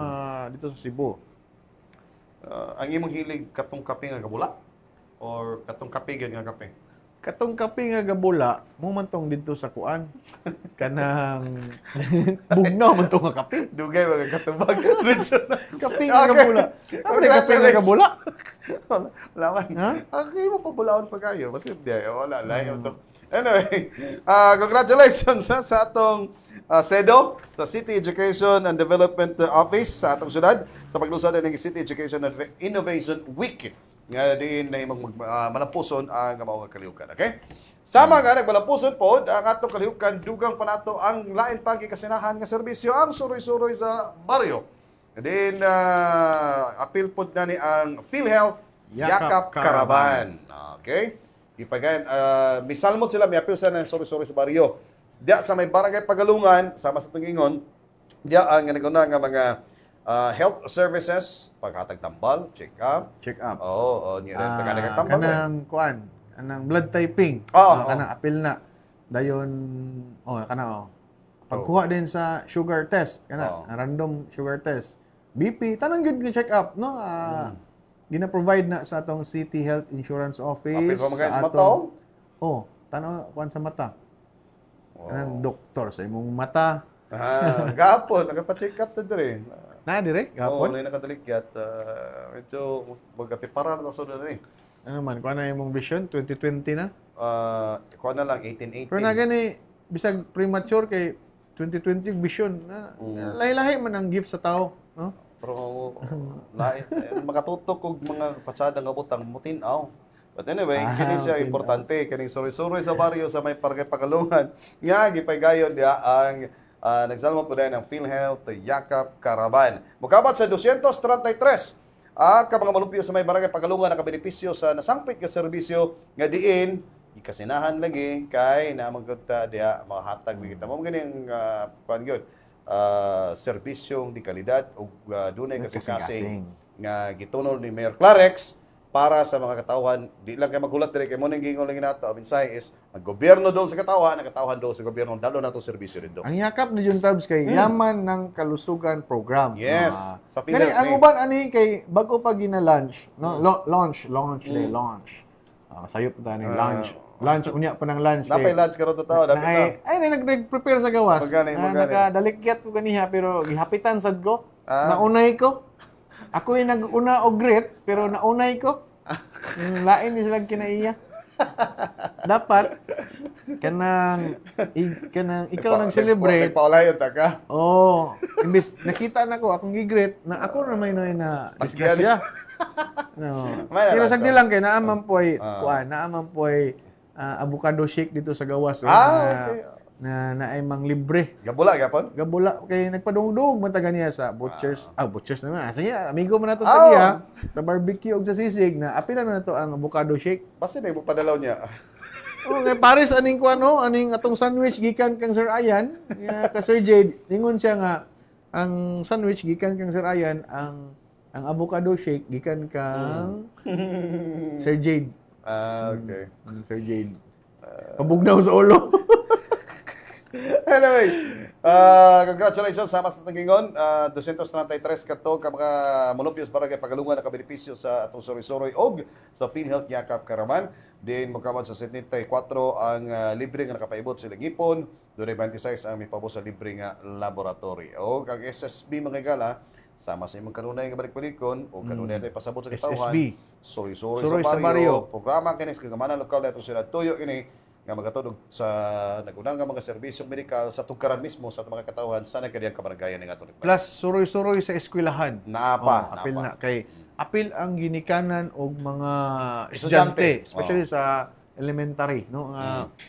Dito sa Cebu. Ang imong hilig katong kape nga gabula or katong kape gyud nga kape? Katong kape nga gabula, mo man tong dito sa kuan. Kanang bugnaw man tong nga kape. Dugay mga katubag. Kape nga gabula. Ano kape nga gabula? Wala man. Ha? Okay mo pabulaon pa kayo. Kasi di, wala. Layo to. Anyway, congratulations sa atong SEDO, sa City Education and Development Office sa atong syudad sa paglusad ng City Education and Innovation Week. Nga din na malampuson ang mga kalihukan. Okay? Sama nga nagmalampuson po, ang atong kalihukan, dugang pa nato ang lain pang kasinahan nga serbisyo, ang suroy-suroy sa baryo. And then, appeal po na ni ang PhilHealth Yakap Caravan. Okay? Ipagayan, misalmod sila, may appeal sila ng suroy-suroy sa baryo. Diya sa may barangay Pagalungan, sama sa tungingon, diya ang naguna nga mga health services, paghatag tambal, check-up. Check-up. Oo, paghatag tambal. Kanang kuan, kanang blood typing. Kanang apil na. Dayon, pagkuha din sa sugar test, random sugar test. BP, tanang good check up, no? Gina-provide na sa atong City Health Insurance Office. Sa atong tanang kuan sa mata. Kanang doktor sa imong mata. Gapon, nagpa-check up na dire. Na direct gapon. Oo, nakadalikyat. Medyo magkatiparan na sunod na Ano man, kuha na imong vision 2020 na. Kuha na lang 1818. Pero na gani bisag premature kay 2020 vision na lahi-lahi man ang gift sa tao, no? Pero lahi makatutok og mga patsada nga butang mutinaw. But anyway, kini siya importante kaning suroy-suroy sa baryo sa may Barangay Pagalungan. Nga gipaygayon dia ang nagsalmo po din ng PhilHealth Yakap Caravan. Mukabat sa 233 ka mga malumpyo sa may Barangay Pagalungan nakabenepisyo sa nasangpit nga serbisyo nga diin ikasinahan lagi kay naamang dia mahatag kita mo ganing kuan gyud serbisyong di kalidad ug dunay kasing nga gitunol ni Mayor Clarex para sa mga katawhan. Di lang kay maghulat dire kay mo ning gingon lang nato minsay is ang gobyerno doon sa katawhan, ang katawhan doon sa gobyerno dalo nato serbisyo dito. Ang yakap ni Jun Tabs kay Yaman ng Kalusugan Program. Yes. Sa Kani ang uban ani kay bago pa gina-launch, no? Launch. Sayop ta ni lunch. Lunch unya pa ng lunch napay lunch karon to tao dapat ay nag-prepare sa gawas. Magani. Nakadalikyat ko ganiha pero gihapitan sad ko. Naunay ko. Ako yung nag-una og great, pero naunay ko. Lain ni silang kinaiya. Dapat, kanang ikaw nang celebrate. Paulayon ta ka. Imbis nakita na ko, akong gigreet, na ako na may na disgrasya. No. Pero sagdi lang kay naaman po'y, avocado shake dito sa gawas. Okay. Na ay mang libre. Gabula gyapon? Gabula kay nagpadungdog man taga niya sa butchers. Butchers naman. Sige, amigo man nato tagiya sa barbecue ug sa sisig na apila na nato ang avocado shake. Basta na mo padalaw niya. Kay Paris aning aning atong sandwich gikan kang Sir Ayan, ka Sir Jade. Ningon siya nga ang sandwich gikan kang Sir Ayan, ang avocado shake gikan kang Sir Jade. Okay. Sir Jade. Pabugnaw sa ulo. Anyway, congratulations sa mas natingingon. 233 kato ka mga monopios Barangay Pagalungan na kabenepisyo sa atong suroy-suroy og sa PhilHealth Yakap Caravan. Din magkamad sa 74 ang libre nga nakapaibot sila gipon. Doon 26 ang mipabo sa libre nga laboratory. O ang SSB mga gala, sama sa imong kanunay nga balik-balikon o kanunay tayo pasabot sa katawhan. SSB. Suroy-suroy sa baryo. Programa kinis kagamanan lokal na itong sila tuyo ini nga magatudog sa nagunang nga mga serbisyong medikal sa tugkaran mismo sa mga katawhan sa nagkadiyang kabaranggayan ng atong Plus suroy-suroy sa eskwelahan. Naapa. Apil na kay apil ang ginikanan og mga estudyante, especially sa elementary, no?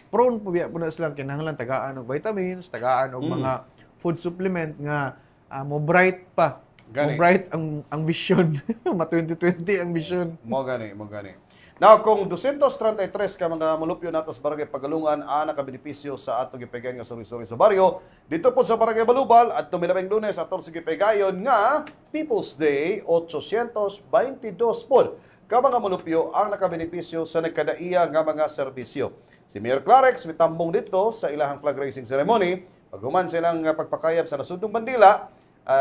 Prone po na sila kinahanglan tagaan og vitamins, tagaan og mga food supplement nga mo bright pa. Mo bright ang vision. Ma 2020 ang vision. Mo gani. Now, kung 233 ka mga mulupyo nato sa Barangay Pagalungan nakabenepisyo sa atong gipegayon nga suroy-suroy sa baryo, dito po sa Barangay Balubal at tumilabing Lunes atong sige pegayon nga People's Day 822 po ka mga mulupyo ang nakabenepisyo sa nagkadaiya nga mga serbisyo. Si Mayor Clarex mitambong dito sa ilahang flag raising ceremony, paghuman silang pagpakayab sa nasudong bandila,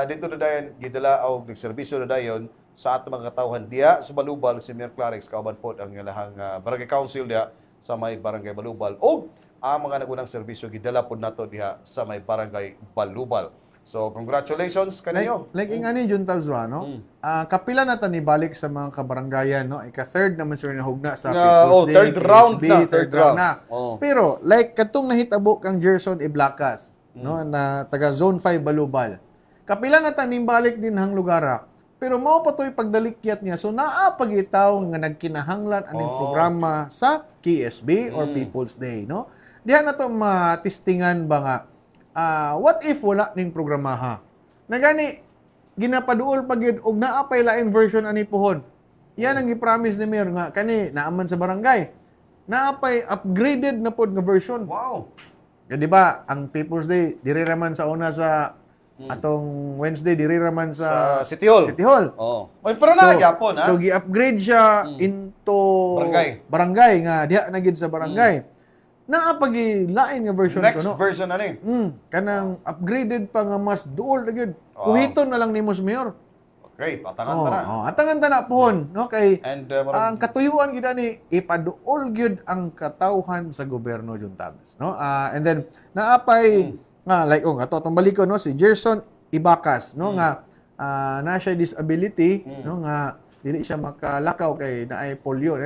dito na dayon gidala og nagserbisyo na dayon sa ato mga katawhan diya sa Balubal. Si Mayor Clarex kauban po ang ilahang barangay council diya sa may Barangay Balubal o ang mga nagunang serbisyo gidala po nato diha sa may Barangay Balubal. So, congratulations kanyo. Like yung ani Jun Tabzwa, no? Kapila na ni balik sa mga kabarangayan, no? Ika-third naman sila nahugna sa People's Day. Third round KSB, na. Third round na. Oh. Pero, like, katong nahitabo kang Gerson Iblacas, no? Na taga Zone 5 Balubal. Kapila na ni balik din hang lugara. Pero mao pa to'y pagdalikyat niya. So, naapagitaw nga nagkinahanglan aning programa sa KSB or People's Day, no? Diyan na to matistingan ba nga, what if wala ning programaha? Nagani, ginapaduol pagid og naapay laing version ani pohon. Yan ang gi-promise ni Mayor nga kani naaman sa barangay. Naapay upgraded na pod nga version. Wow. Ya, di ba, ang People's Day diri raman sa una sa atong Wednesday diri raman sa City Hall. City Hall. Oh. Oy, pero na gyapon ha. So gi-upgrade siya into barangay nga diha na gid sa barangay. Naapagi lain nga version Next ko, no? version na ni. Kanang upgraded pa nga mas duol na gyud. Kuhiton na lang nimo sa mayor. Okay, patangan ta na. Atangan ta na pohon, no? Kay And ang katuyuan gid ani ipaduol gyud ang katawhan sa gobyerno juntabs, no? And then naapay nga like ato tong balikon, no, si Gerson Ibacas, no, nga na siya disability, no, nga dili siya makalakaw kay naay polio.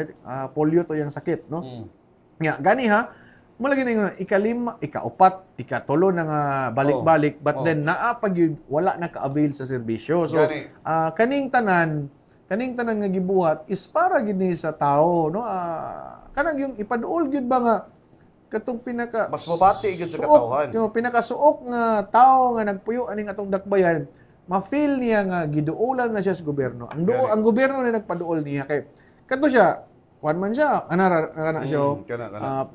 Polio to yang sakit, no? Nga gani ha, malagi na yung ikalima, ikaupat, ikatulo na nga balik-balik, but then naapag yun, wala na ka-avail sa serbisyo. So, kaning tanan nga gibuhat is para gini sa tao, no? Kanang yung ipaduol gyud ba nga katong pinaka mas mabati gyud sa katawhan. Yung pinakasuok nga tao nga nagpuyo aning atong dakbayan, ma-feel niya nga giduolan na siya sa gobyerno. Ang gobyerno na nagpaduol niya kay kadto siya one man siya, ana siya.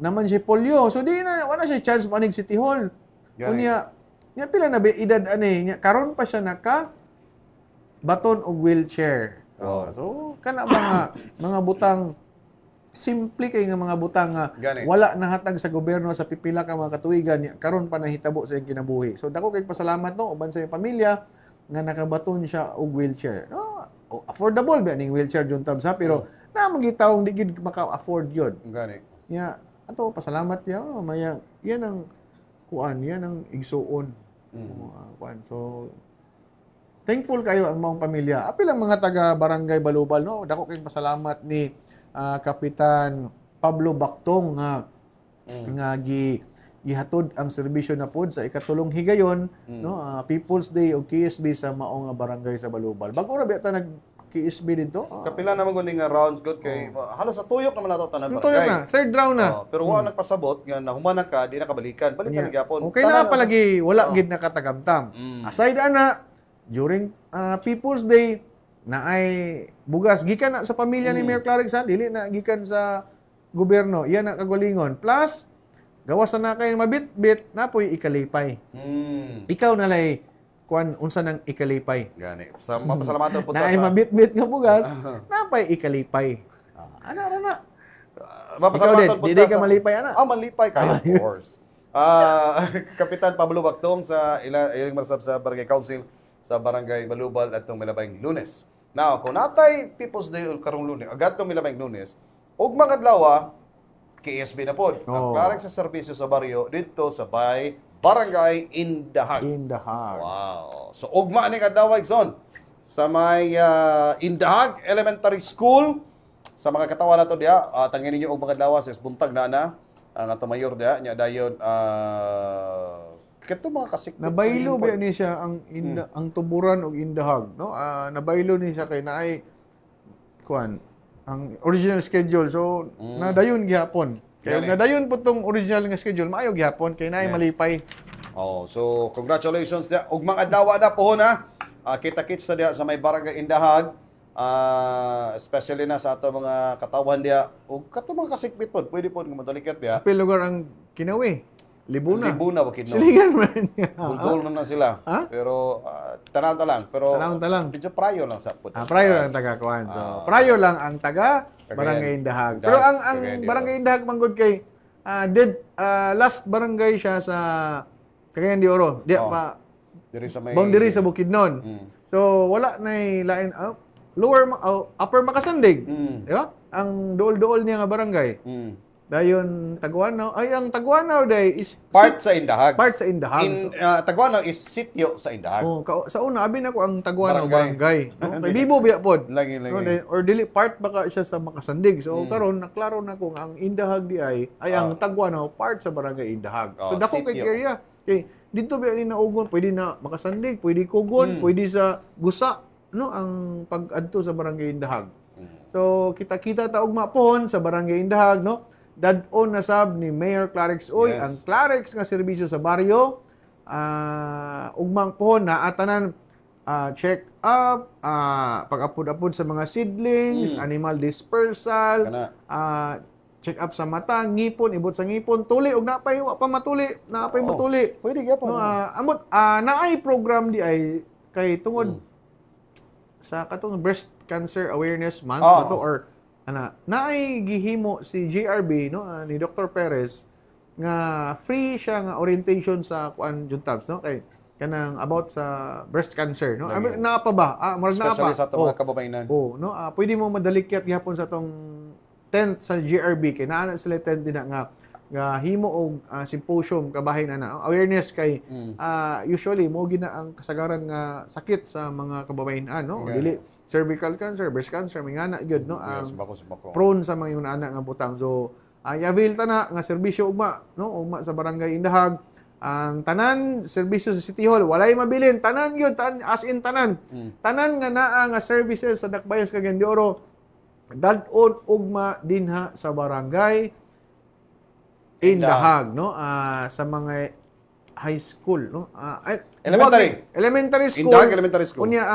Naman siya polio. So di na wala siya chance manig City Hall. Unya pila na edad ani nya karon pa siya naka baton og wheelchair. So kana mga butang simple kay nga mga butang nga wala nahatag sa gobyerno sa pipila ka mga katuigan nya karon pa nahitabo sa iyang kinabuhi. So dako kay pasalamat no uban sa iyang pamilya nga nakabaton siya og wheelchair. No, affordable ba ning wheelchair juntab sa pero na magitaong di gid maka-afford yun. Gani. Ya, ato pasalamat ya, maya yan ang kuan, yan ang igsuon. Kuan. So thankful kayo ang mga pamilya. Apil ang mga taga Barangay Balubal, no. Dako kay pasalamat ni Kapitan Pablo Bactong nga gihatod ang serbisyo na pod sa ikatulong higayon, no, People's Day o KSB sa maong barangay sa Balubal. Bago ra biya ta nag KSB dito. Kapila naman guni nga rounds good kay halos sa tuyok naman nato tanan barangay. Na, third round na. Pero wa nagpasabot nga nahuman ka di na kabalikan. Balikan gyapon. Okay na palagi wala gid nakatagamtam. Aside ana during People's Day na ay bugas gikan na sa pamilya ni Mayor Clarix dili na gikan sa gobyerno. Iyan na kagalingon. Plus gawas na kay mabit-bit napoy ikalipay. Ikaw na lay kuan unsa nang ikalipay. Gani. Sa mapasalamatan po ta sa. Na mabit-bit nga bugas, napay ikalipay. Ana ra na. Mapasalamatan po ta. Di ka malipay ana. Malipay kayo of course. Kapitan Pablo Bactong sa ilang marsab sa Barangay Council sa Barangay Balubal atong milabayng Lunes. Now, kung natay People's Day karong Lunes, agat tong milabayng Lunes, ug mga adlaw KSB na pod. Ang Clarix sa serbisyo sa baryo dito sa Barangay Indahag. Wow. So, ugma ni kadawag son sa may Indahag Elementary School. Sa mga katawa na to diya, tangin ninyo og mga adlaw sa buntag na ang ato mayor diya nya dayon kato mga kasikto. Nabaylo ba ni siya ang tuburan og Indahag, no? Nabaylo ni siya kay naay kuan ang original schedule. So, nadayon gihapon. Kaya nadayon po tong original nga schedule, maayo gihapon kay naay malipay. So congratulations dia. Ug mga adlaw na pohon ha. Kita-kits na dia sa may Barangay Indahag. Especially na sa ato mga katawan dia ug kato mga kasikbit pod, pwede pod matalikat dia. Apil lugar ang Kinawi. Libuna wa kidno. Siligan man. Full na sila. Pero tanaw ta lang. Pero medyo prayo lang sa put. Prayo lang taga kuan. So prayo lang ang taga Barangay Indahag. Pero ang Barangay Indahag manggod kay last barangay siya sa Cagayan de Oro. Di pa diri sa may boundary sa Bukidnon. So wala nay lain upper Makasandig. Di ba? Ang dool-dool niya nga barangay. Dayon Taguanaw. Ay, ang Taguanaw day is Part sa Indahag. part sa Indahag. Taguanaw is sityo sa Indahag. Oh, sa una abi na ko ang Taguanaw Barangay. barangay. No? Kay Bibo biya pod. Lagi. No, or dili part baka siya sa Makasandig. So karon naklaro na ko nga ang Indahag di ay ang Taguanaw part sa barangay Indahag. So dako kay sityo. area. Okay, dito biya ni naugon, pwede na Makasandig, pwede Kugon, pwede sa Gusa, no, ang pag-adto sa barangay Indahag. So kita-kita ta ugma pohon sa barangay Indahag, no. Dadon na sab ni Mayor Clarix Uy Yes. ang Clarix nga serbisyo sa baryo. Ugmang pohon na atanan check up, pag-apod-apod sa mga seedlings, animal dispersal, Kana. check up sa mata, ngipon, ibot sa ngipon, tuli og napay wa pa matuli, napay Oo. matuli. Pwede gyapon. No, naay program di ay kay tungod sa katong breast cancer awareness month Oo. ba to, or naay gihimo si JRB, no, ni Dr. Perez nga free siya nga orientation sa kuan Juntabs, no, kay kanang about sa breast cancer, no. Lagi. Naa pa ba? Murag naa pa. Especially sa itong mga kababainan. No, pwede mo madalikyat gihapon sa tong tent sa JRB kay naa na sila tent din nga himo og symposium kabahin ana awareness kay usually mo gina ang kasagaran nga sakit sa mga kababainan, no. Yeah. Dili cervical cancer, breast cancer, may ngana gyud, no. Yes, Ang bako. prone sa mga yunana nga butang. So i-avail ta na nga serbisyo ugma, no, ugma sa barangay Indahag. Ang tanan serbisyo sa City Hall walay mabilin, tanan gyud, as in tanan. Tanan nga naa nga services sa Dakbayas Cagayan de Oro dad-on ugma dinha sa barangay Indahag, no, sa mga high school, no. Elementary school. Indahag Elementary School. Unya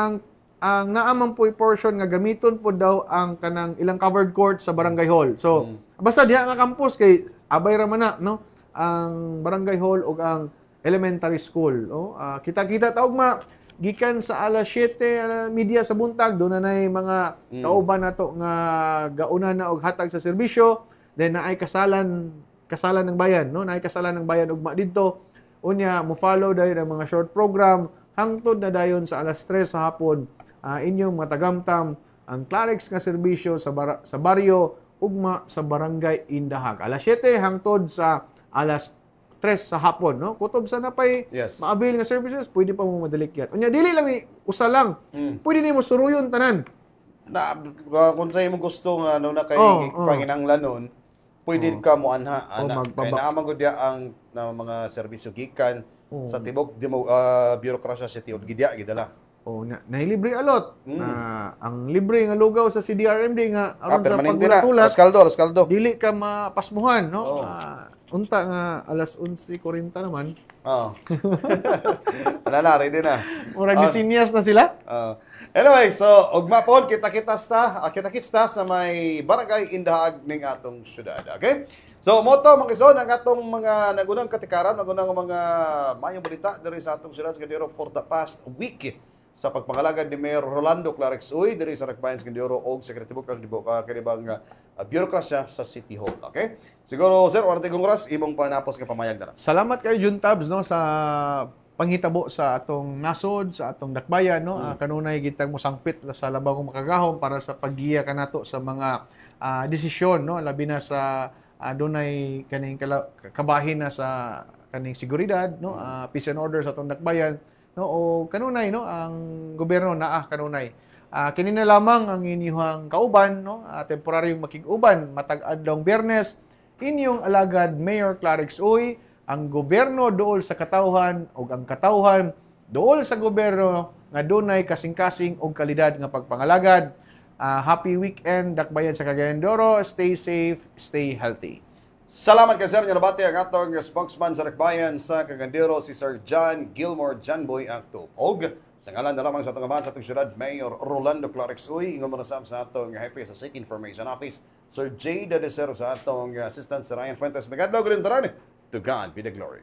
ang naaman po portion nga gamiton po daw ang kanang ilang covered court sa barangay hall. So, basta diha nga campus kay abay ra man na, no, ang barangay hall ug ang elementary school, no. Kita-kita ta ugma gikan sa alas 7 media sa buntag do na nay mga kauban nato nga gauna na og hatag sa serbisyo, then naay kasalan ng bayan, no, naay kasalan ng bayan ugma didto. Unya mo follow dayon ang mga short program hangtod na dayon sa alas 3 sa hapon. Inyong matagamtam ang Clarix nga serbisyo sa baryo ugma sa barangay Indahag. Alas 7 hangtod sa alas 3 sa hapon, no. Kutob sa napay Yes. ma-avail nga services, pwede pa mo madalikyat. Unya dili lang usa lang. Pwede nimo suruyon tanan. Kung sa'yo mo gusto nga na kay Oo. panginahanglan nun, pwede ka mo anha. magbaba- Kaya naman ko diya ang mga serbisyo gikan sa tibok birokrasya sa tiod gidya gidala. Nahilibre alot. Ang libre nga lugaw sa CDRMD nga aron sa Permanente na. pagulatulat, Alas kaldo. dili ka mapasmuhan, no. Oo. Unta nga alas 11:40 naman. Oo. Ready din na. Murag disinyas na sila. Anyway, so ugma po kita-kits ta sa may barangay Indahag ning atong syudad. Okay? So moto makison ang atong mga nagunang katikaran, nagunang mga mayong balita diri sa atong syudad sa Cagayan for the past week sa pagpangalagad ni Mayor Rolando Clarix Uy diri sa Dakbayan sa Cagayan og sekretary kanibang bureaucrasya sa City Hall. Okay? Siguro sir, wala tayong oras imong panapos nga pamayag na. Salamat kayo Juntabs, no, sa panghitabo sa atong nasod, sa atong dakbayan, no. Kanunay gitang mosangpit sa labaw kong makagahom para sa paggiya kanato sa mga desisyon, no, labi na sa dunay kaning kabahin na sa kaning seguridad, no, peace and order sa atong dakbayan, no, o kanunay, no, ang gobyerno naa kanunay. Kini na lamang ang inyong kauban, no, temporaryong makig-uban matag adlong Biyernes, inyong alagad Mayor Clarix Uy, ang gobyerno dool sa katawhan ug ang katawhan dool sa gobyerno nga dunay kasing-kasing og kalidad nga pagpangalagad. Happy weekend Dakbayan sa Cagayan de Oro. Stay safe, stay healthy. Salamat kay Sir Nabati ang atong spokesman sa Dakbayan sa Cagayan de Oro, si Sir John Gilmore Janboy Acto. Og sa ngalan na lamang sa atong amahan sa atong syudad, Mayor Rolando Clarix Uy, ingon mo na sa atong hepe sa City Information Office, Sir J. Dadesero sa atong assistant, Sir Ryan Fuentes. Magadlaw ko rin taran. To God be the glory.